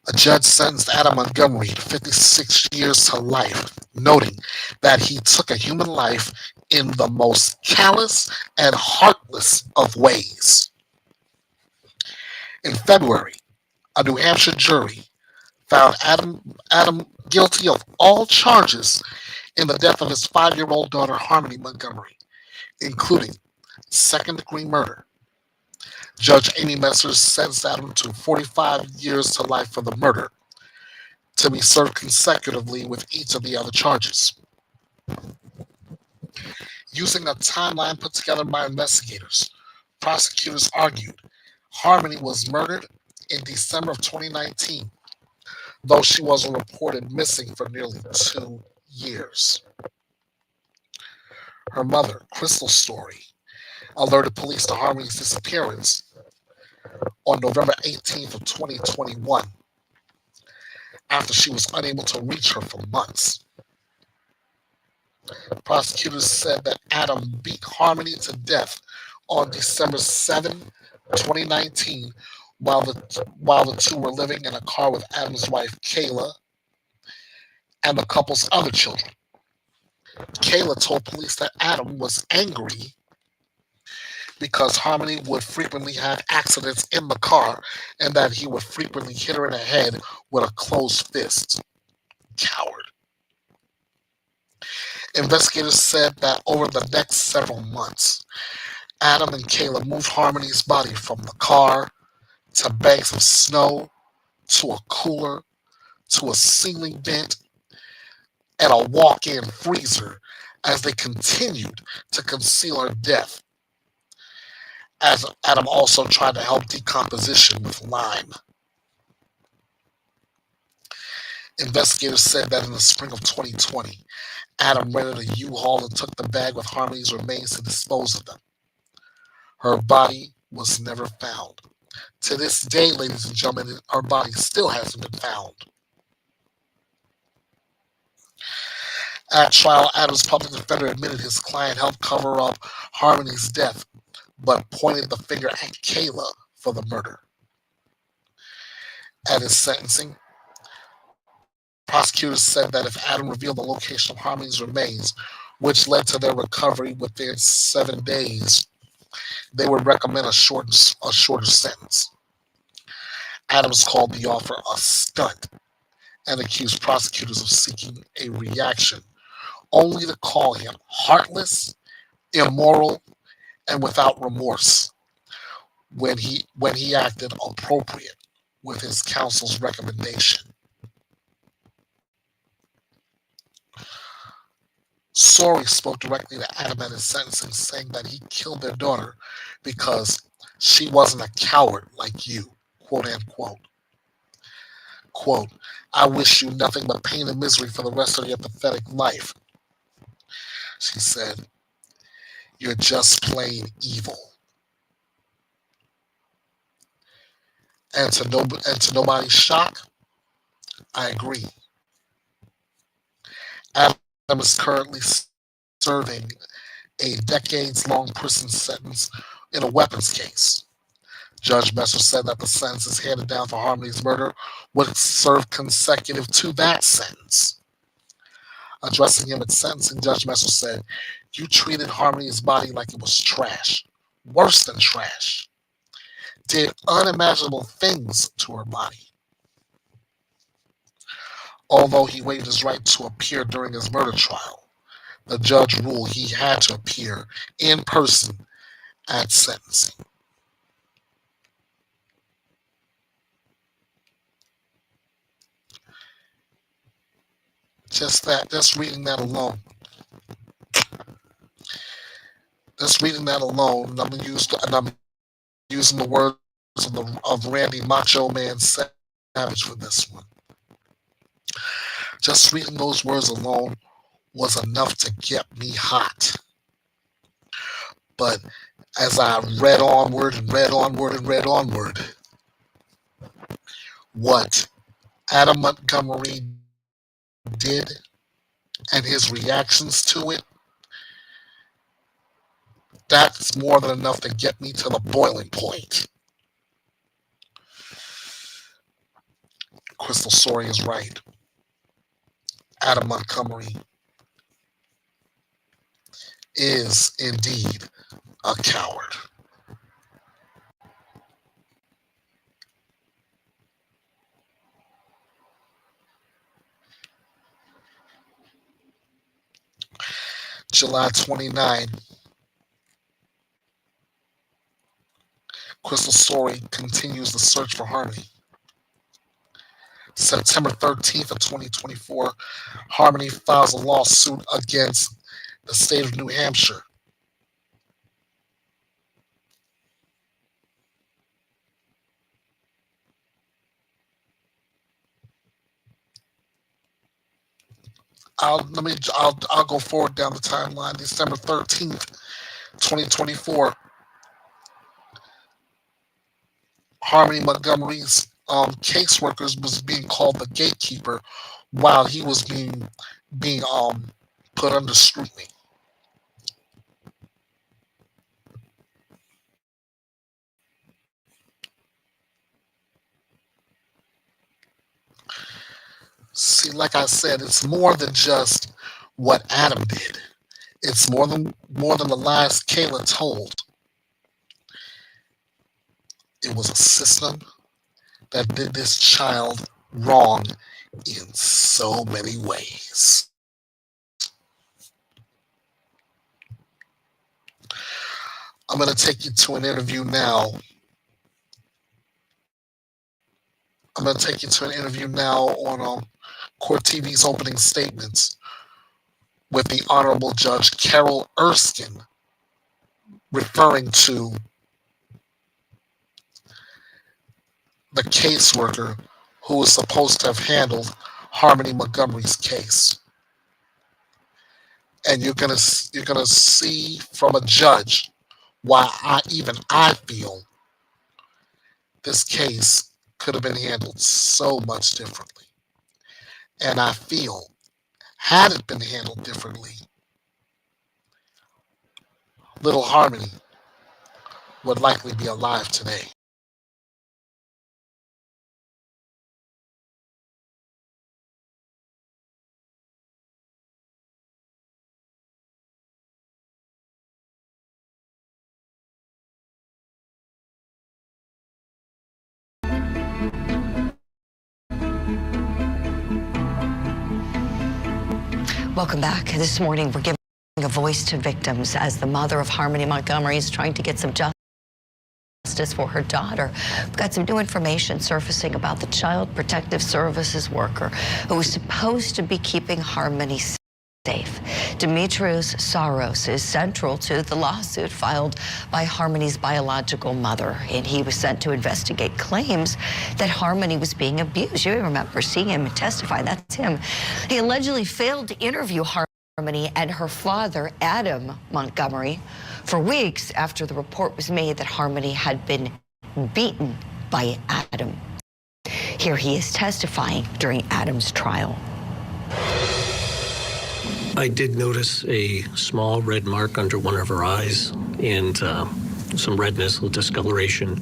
A judge sentenced Adam Montgomery to 56 years to life, noting that he took a human life in the most callous and heartless of ways. In February, a New Hampshire jury found Adam guilty of all charges in the death of his 5-year-old daughter, Harmony Montgomery, including second-degree murder. Judge Amy Messer sentenced Adam to 45 years to life for the murder, to be served consecutively with each of the other charges. Using a timeline put together by investigators, prosecutors argued Harmony was murdered in December of 2019, though she wasn't reported missing for nearly 2 years. Her mother, Crystal Sorey, alerted police to Harmony's disappearance on November 18th of 2021 after she was unable to reach her for months. Prosecutors said that Adam beat Harmony to death on December 7, 2019, while the two were living in a car with Adam's wife, Kayla, and the couple's other children. Kayla told police that Adam was angry because Harmony would frequently have accidents in the car and that he would frequently hit her in the head with a closed fist. Coward. Investigators said that over the next several months, Adam and Kayla moved Harmony's body from the car to bags of snow to a cooler to a ceiling vent and a walk-in freezer as they continued to conceal her death, as Adam also tried to help decomposition with lime. Investigators said that in the spring of 2020, Adam rented a U-Haul and took the bag with Harmony's remains to dispose of them. Her body was never found. To this day, ladies and gentlemen, her body still hasn't been found. At trial, Adam's public defender admitted his client helped cover up Harmony's death but pointed the finger at Kayla for the murder. At his sentencing, prosecutors said that if Adam revealed the location of Harmony's remains, which led to their recovery within 7 days, they would recommend a shorter sentence. Adams called the offer a stunt and accused prosecutors of seeking a reaction, only to call him heartless, immoral, and without remorse when he acted appropriate with his counsel's recommendation. Sorey spoke directly to Adam at his sentencing, saying that he killed their daughter because she wasn't a coward like you, quote unquote. Quote, I wish you nothing but pain and misery for the rest of your pathetic life. She said, you're just plain evil. And to nobody's shock, I agree. Adam is currently serving a decades-long prison sentence in a weapons case. Judge Messer said that the sentences handed down for Harmony's murder would serve consecutive to that sentence. Addressing him at sentencing, Judge Messer said, you treated Harmony's body like it was trash, worse than trash. Did unimaginable things to her body. Although he waived his right to appear during his murder trial, the judge ruled he had to appear in person at sentencing. Just reading that alone. And I'm using the words of Randy Macho Man Savage for this one. Just reading those words alone was enough to get me hot. But as I read onward, what Adam Montgomery did and his reactions to it, that's more than enough to get me to the boiling point. Crystal Sorey is right. Adam Montgomery is indeed a coward. July 29, Crystal Sorey continues the search for Harmony. September 13th of 2024, Harmony files a lawsuit against the state of New Hampshire. I'll go forward down the timeline. December 13th, 2024, Harmony Montgomery's caseworkers was being called the gatekeeper while he was being put under scrutiny. See, like I said, it's more than just what Adam did. It's more than the lies Kayla told. It was a system that did this child wrong in so many ways. I'm going to take you to an interview now. On Court TV's opening statements with the Honorable Judge Carol Erskine referring to the caseworker who was supposed to have handled Harmony Montgomery's case. And you're gonna see from a judge why I feel this case could have been handled so much differently. And I feel, had it been handled differently, little Harmony would likely be alive today. Welcome back. This morning, we're giving a voice to victims as the mother of Harmony Montgomery is trying to get some justice for her daughter. We've got some new information surfacing about the Child Protective Services worker who was supposed to be keeping Harmony safe. Demetrius Saros is central to the lawsuit filed by Harmony's biological mother, and he was sent to investigate claims that Harmony was being abused. You remember seeing him testify. That's him. He allegedly failed to interview Harmony and her father, Adam Montgomery, for weeks after the report was made that Harmony had been beaten by Adam. Here he is testifying during Adam's trial. I did notice a small red mark under one of her eyes and some redness, a little discoloration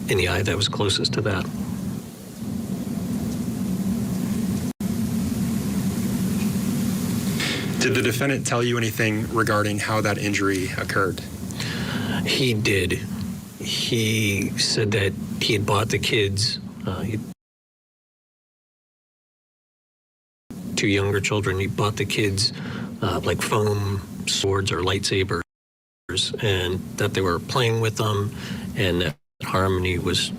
in the eye that was closest to that. Did the defendant tell you anything regarding how that injury occurred? He did. He said that he had bought the kids, two younger children, he bought the kids like foam swords or lightsabers, and that they were playing with them, and that Harmony was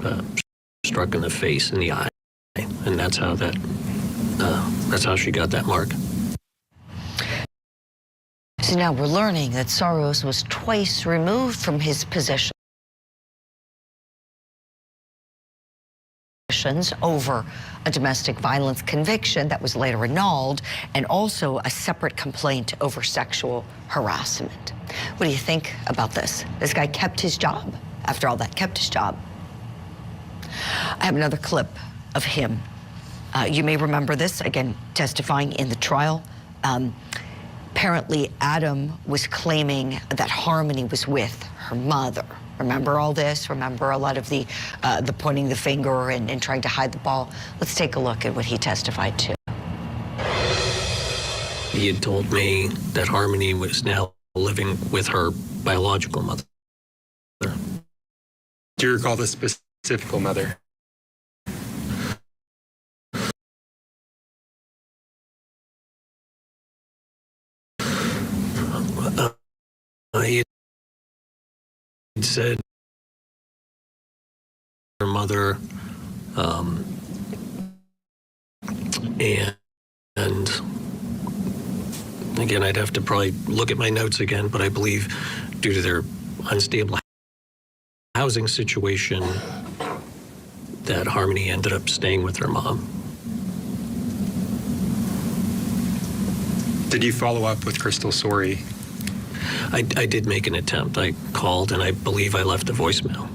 struck in the face, in the eye, and that's how she got that mark. So now we're learning that Saros was twice removed from his position over a domestic violence conviction that was later annulled, and also a separate complaint over sexual harassment. What do you think about this? This guy kept his job. After all that, kept his job. I have another clip of him. You may remember this, again, testifying in the trial. Apparently, Adam was claiming that Harmony was with her mother. Remember all this? Remember a lot of the pointing the finger and trying to hide the ball? Let's take a look at what he testified to. He had told me that Harmony was now living with her biological mother. Do you recall the specific mother? He said her mother, and again, I'd have to probably look at my notes again, but I believe due to their unstable housing situation that Harmony ended up staying with her mom. Did you follow up with Crystal Sorey? I did make an attempt. I called, and I believe I left a voicemail.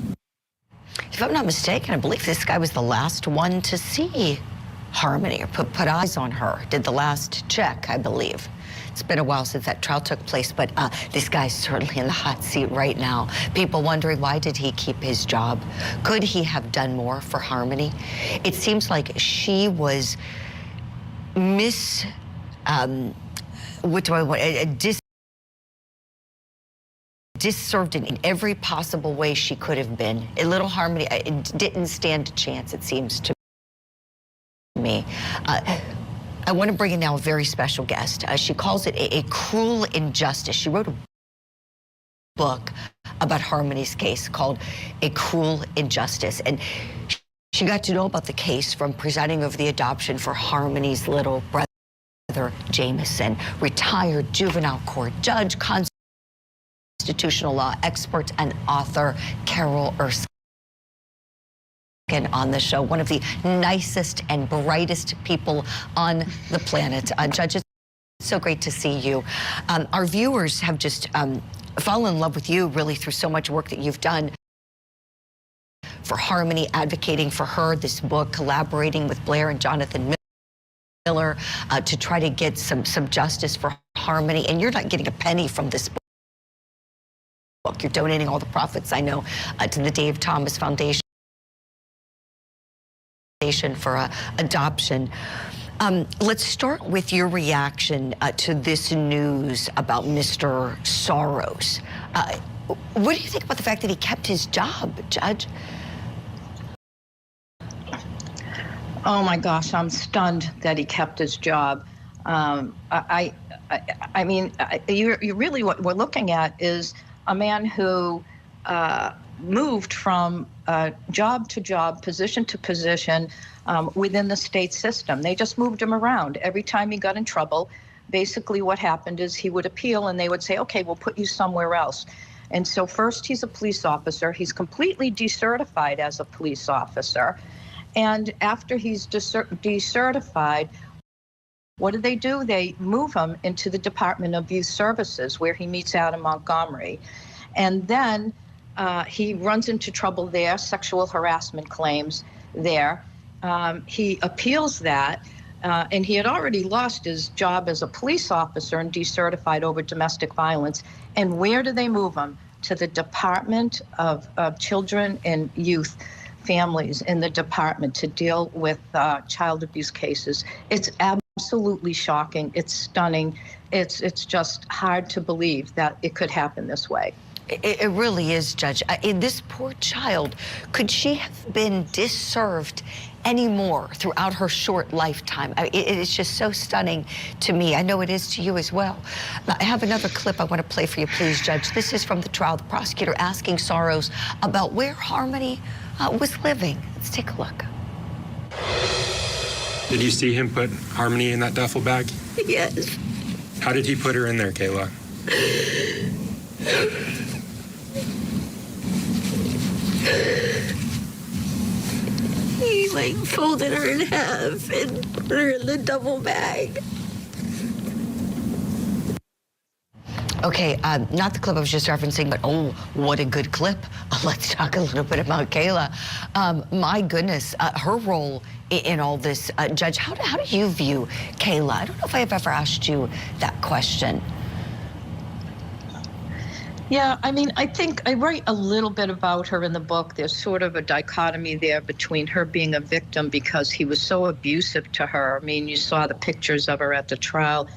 If I'm not mistaken, I believe this guy was the last one to see Harmony or put eyes on her, did the last check, I believe. It's been a while since that trial took place, but this guy's certainly in the hot seat right now. People wondering, why did he keep his job? Could he have done more for Harmony? It seems like she was disserved in every possible way she could have been. A little Harmony didn't stand a chance, it seems to me. I want to bring in now a very special guest. She calls it a cruel injustice. She wrote a book about Harmony's case called A Cruel Injustice. And she got to know about the case from presiding over the adoption for Harmony's little brother, Jameson, retired juvenile court judge, constitutional law expert, and author Carol Erskine on the show, one of the nicest and brightest people on the planet. Judge, it's so great to see you. Our viewers have just fallen in love with you, really, through so much work that you've done for Harmony, advocating for her, this book, collaborating with Blair and Jonathan Miller to try to get some justice for Harmony. And you're not getting a penny from this You're donating all the profits, I know, to the Dave Thomas Foundation for adoption. Let's start with your reaction to this news about Mr. Soros. What do you think about the fact that he kept his job, Judge? Oh my gosh, I'm stunned that he kept his job. I mean, you really, what we're looking at is a man who moved from job to job, position to position within the state system. They just moved him around. Every time he got in trouble, basically what happened is he would appeal and they would say, okay, we'll put you somewhere else. And so first he's a police officer. He's completely decertified as a police officer. And after he's decertified, what do? They move him into the Department of Youth Services, where he meets Adam Montgomery. And then he runs into trouble there, sexual harassment claims there. He appeals that, and he had already lost his job as a police officer and decertified over domestic violence. And where do they move him? To the Department of Children and Youth Families in the department to deal with child abuse cases. It's absolutely shocking. It's stunning. It's just hard to believe that it could happen this way. It really is, Judge. This poor child, could she have been disserved any more throughout her short lifetime? It is just so stunning to me. I know it is to you as well. I have another clip I want to play for you, please, Judge. This is from the trial. The prosecutor asking Soros about where Harmony was living. Let's take a look. Did you see him put Harmony in that duffel bag? Yes. How did he put her in there, Kayla? He like folded her in half and put her in the double bag. Okay, not the clip I was just referencing, but oh, what a good clip. Let's talk a little bit about Kayla. My goodness, her role in all this. Judge, how do you view Kayla? I don't know if I've ever asked you that question. Yeah, I mean, I think I write a little bit about her in the book. There's sort of a dichotomy there between her being a victim because he was so abusive to her. I mean, you saw the pictures of her at the trial.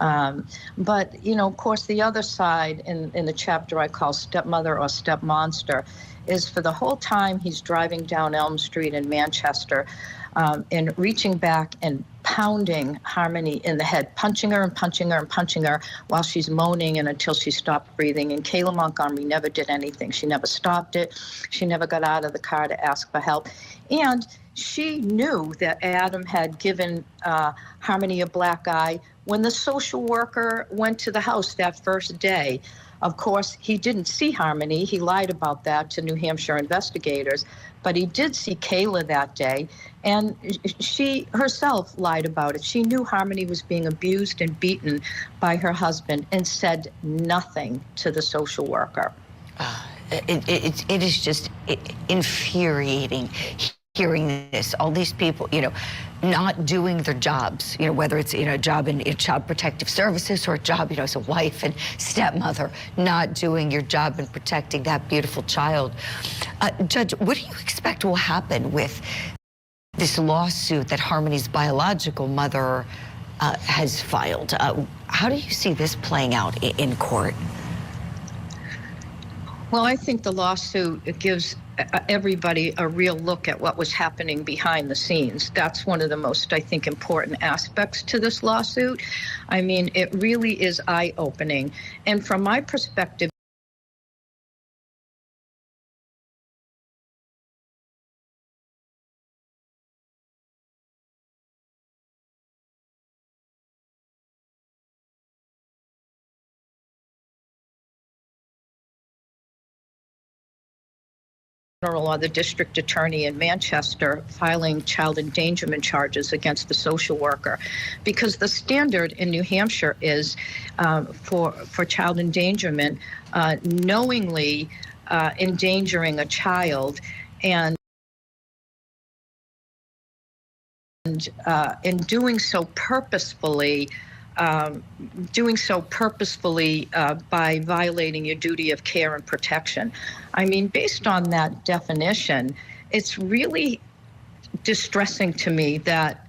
But, you know, of course, the other side in the chapter I call Stepmother or Step Monster is for the whole time he's driving down Elm Street in Manchester and reaching back and pounding Harmony in the head, punching her and punching her and punching her while she's moaning and until she stopped breathing. And Kayla Montgomery never did anything. She never stopped it. She never got out of the car to ask for help. And she knew that Adam had given Harmony a black eye when the social worker went to the house that first day. Of course, he didn't see Harmony. He lied about that to New Hampshire investigators, but he did see Kayla that day, and she herself lied about it. She knew Harmony was being abused and beaten by her husband and said nothing to the social worker. It is just infuriating hearing this. All these people, you know, not doing their jobs, you know, whether it's, you know, a job in Child Protective Services or a job, you know, as a wife and stepmother, not doing your job in protecting that beautiful child. Judge, what do you expect will happen with this lawsuit that Harmony's biological mother has filed? How do you see this playing out in court? Well, I think the lawsuit gives everybody a real look at what was happening behind the scenes. That's one of the most, I think, important aspects to this lawsuit. I mean, it really is eye-opening. And from my perspective, or the district attorney in Manchester filing child endangerment charges against the social worker, because the standard in New Hampshire is for child endangerment, knowingly endangering a child and in doing so purposefully doing so purposefully by violating your duty of care and protection. I mean, based on that definition, it's really distressing to me that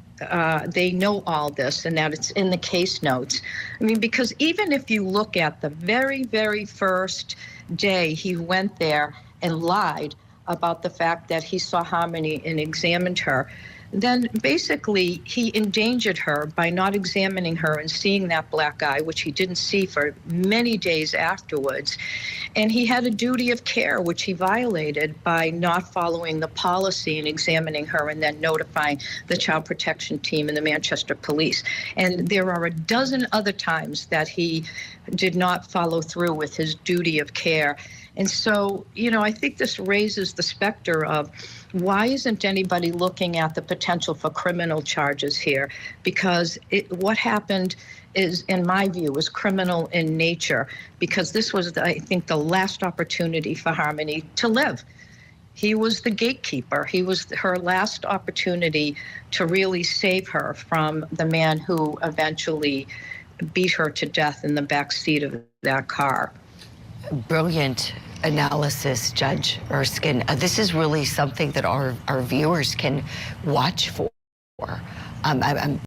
they know all this and that it's in the case notes. I mean, because even if you look at the very, very first day he went there and lied about the fact that he saw Harmony and examined her, then basically he endangered her by not examining her and seeing that black eye, which he didn't see for many days afterwards. And he had a duty of care, which he violated by not following the policy and examining her and then notifying the child protection team and the Manchester police. And there are a dozen other times that he did not follow through with his duty of care. And so, you know, I think this raises the specter of why isn't anybody looking at the potential for criminal charges here? Because what happened is, in my view, is criminal in nature, because this was, I think, the last opportunity for Harmony to live. He was the gatekeeper. He was her last opportunity to really save her from the man who eventually beat her to death in the back seat of that car. Brilliant analysis, Judge Erskine. This is really something that our viewers can watch for. I'm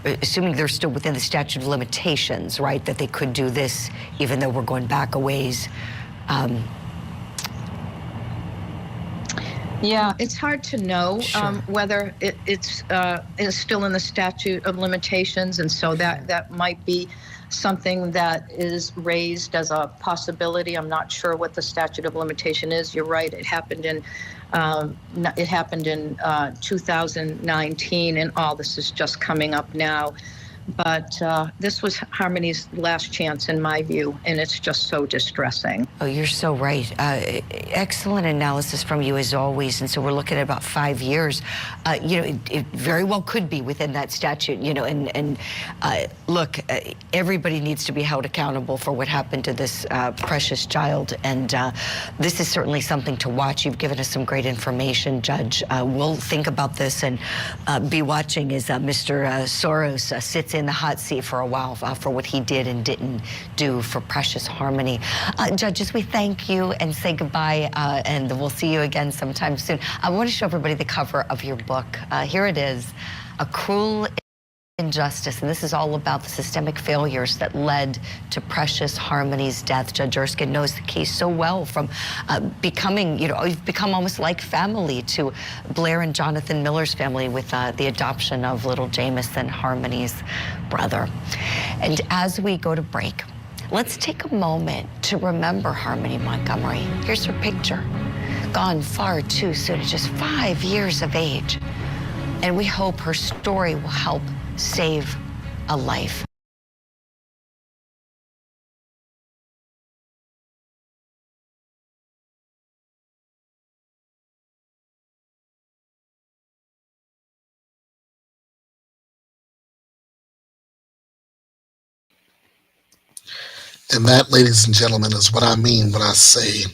assuming they're still within the statute of limitations, right? That they could do this even though we're going back a ways. Yeah, it's hard to know whether it's still in the statute of limitations, and so that might be something that is raised as a possibility. I'm not sure what the statute of limitation is. You're right; it happened in 2019, and all this is just coming up now. But this was Harmony's last chance, in my view, and it's just so distressing. Oh, you're so right. Excellent analysis from you, as always. And so we're looking at about 5 years. You know, it very well could be within that statute, you know, and look, everybody needs to be held accountable for what happened to this precious child. And this is certainly something to watch. You've given us some great information, Judge. We'll think about this and be watching as Mr. Soros sits in the hot seat for a while for what he did and didn't do for precious Harmony. Judges, we thank you and say goodbye, and we'll see you again sometime soon. I want to show everybody the cover of your book. Here it is, A Cruel Injustice, and this is all about the systemic failures that led to precious Harmony's death. Judge Erskine knows the case so well, from becoming, you know, you've become almost like family to Blair and Jonathan Miller's family with the adoption of little Jamison, Harmony's brother. And as we go to break, let's take a moment to remember Harmony Montgomery. Here's her picture, gone far too soon, at just 5 years of age. And we hope her story will help save a life. And that, ladies and gentlemen, is what I mean when I say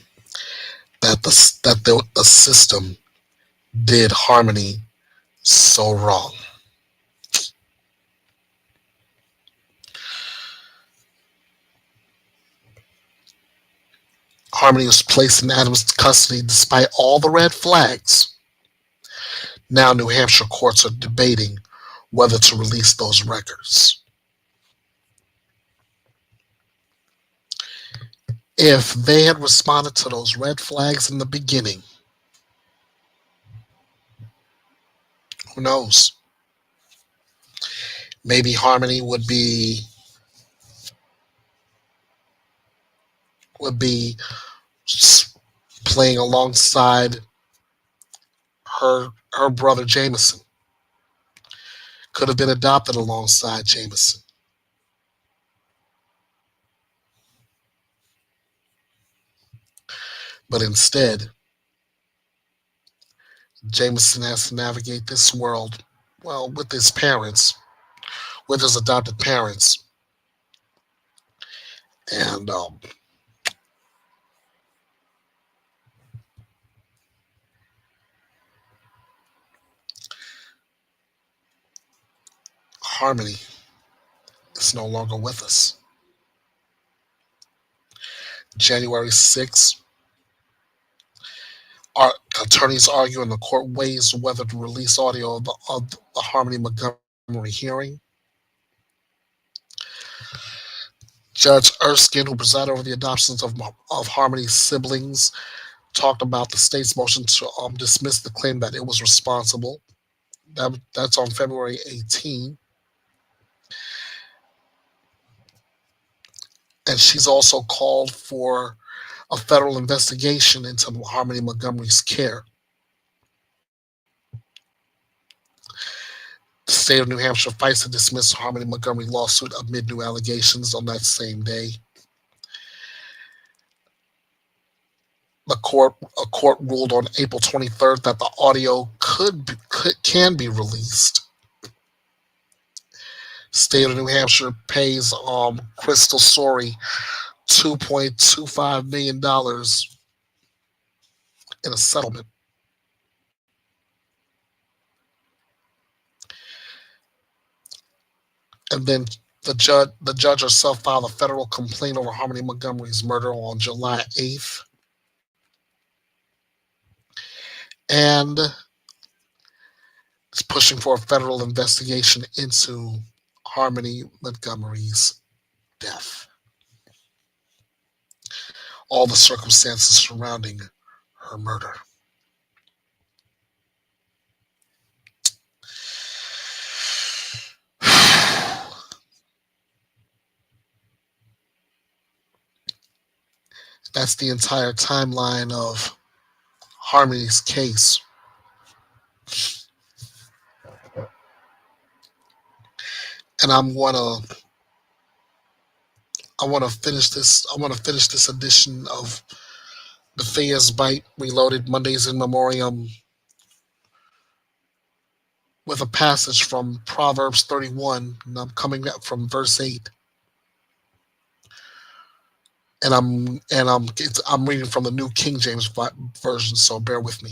that the system did Harmony so wrong. Harmony was placed in Adam's custody despite all the red flags. Now New Hampshire courts are debating whether to release those records. If they had responded to those red flags in the beginning, who knows? Maybe Harmony would be playing alongside her brother Jamison. Could have been adopted alongside Jamison. But instead, Jamison has to navigate this world, well, with his parents, with his adopted parents. And Harmony is no longer with us. January 6th, our attorneys argue in the court weighs whether to release audio of the Harmony Montgomery hearing. Judge Erskine, who presided over the adoptions of Harmony's siblings, talked about the state's motion to dismiss the claim that it was responsible. That's on February 18. And she's also called for a federal investigation into Harmony Montgomery's care. The state of New Hampshire fights to dismiss the Harmony Montgomery lawsuit amid new allegations on that same day. A court ruled on April 23rd that the audio can be released. State of New Hampshire pays Crystal Sorey $2.25 million in a settlement. And then the judge herself filed a federal complaint over Harmony Montgomery's murder on July 8th. And is pushing for a federal investigation into Harmony Montgomery's death. All the circumstances surrounding her murder. That's the entire timeline of Harmony's case. And I want to finish this edition of Bethea'S Byte Reloaded Mondays in Memoriam with a passage from Proverbs 31, and I'm coming up from verse 8. And I'm reading from the New King James Version, so bear with me.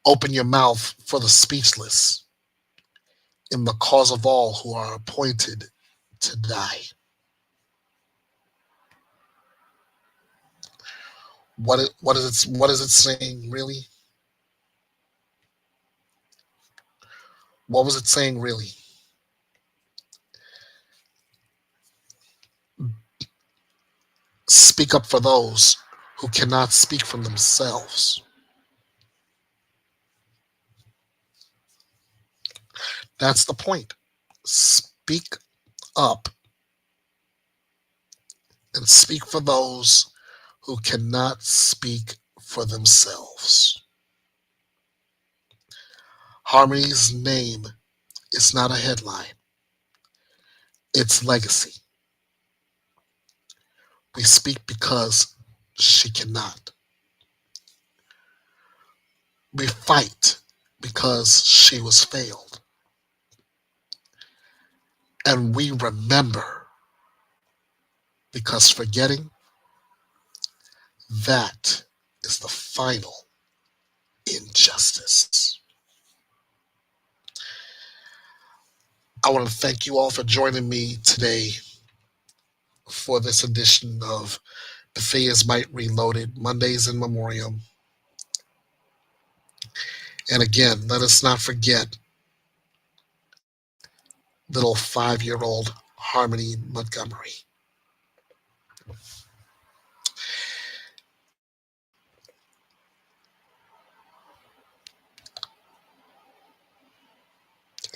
Open your mouth for the speechless, in the cause of all who are appointed to die. What is it saying, really? What was it saying, really? Speak up for those who cannot speak for themselves. That's the point. Speak up and speak for those who cannot speak for themselves. Harmony's name is not a headline. It's legacy. We speak because she cannot. We fight because she was failed. And we remember because forgetting, that is the final injustice. I want to thank you all for joining me today for this edition of Bethea'S Byte Reloaded, Mondays in Memoriam. And again, let us not forget little 5-year-old Harmony Montgomery.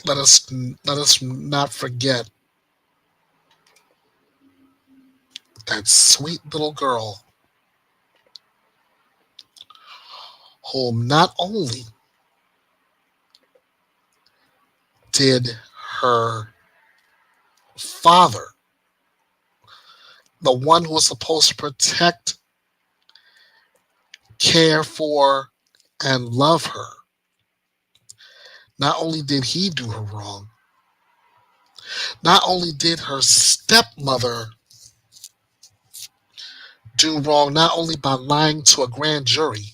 Let us not forget that sweet little girl whom not only did her father, the one who was supposed to protect, care for, and love her, not only did he do her wrong, not only did her stepmother do wrong, not only by lying to a grand jury,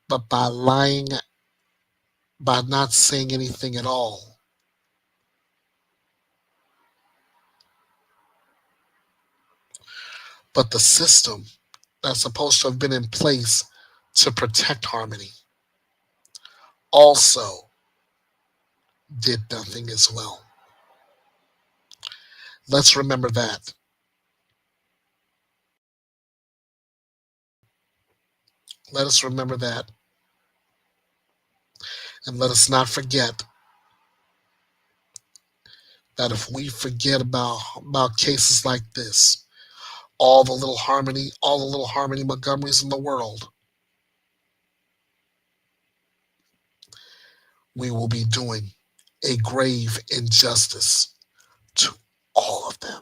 but by lying, by not saying anything at all. But the system that's supposed to have been in place to protect Harmony also did nothing as well. Let's remember that. Let us remember that. And let us not forget that if we forget about cases like this, all the little Harmony Montgomerys in the world, we will be doing a grave injustice to all of them.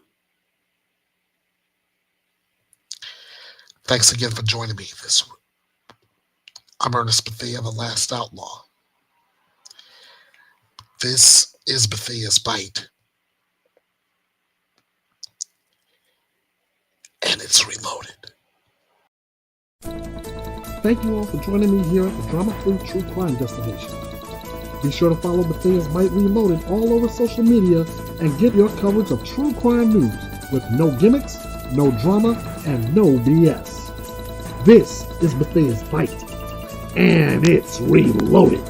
Thanks again for joining me this week. I'm Ernest Bethea, the Last Outlaw. This is Bethea'S Byte. And it's reloaded. Thank you all for joining me here at the Drama-Free True Crime Destination. Be sure to follow Bethea'S Byte Reloaded all over social media and get your coverage of true crime news with no gimmicks, no drama, and no BS. This is Bethea'S Byte, and it's reloaded.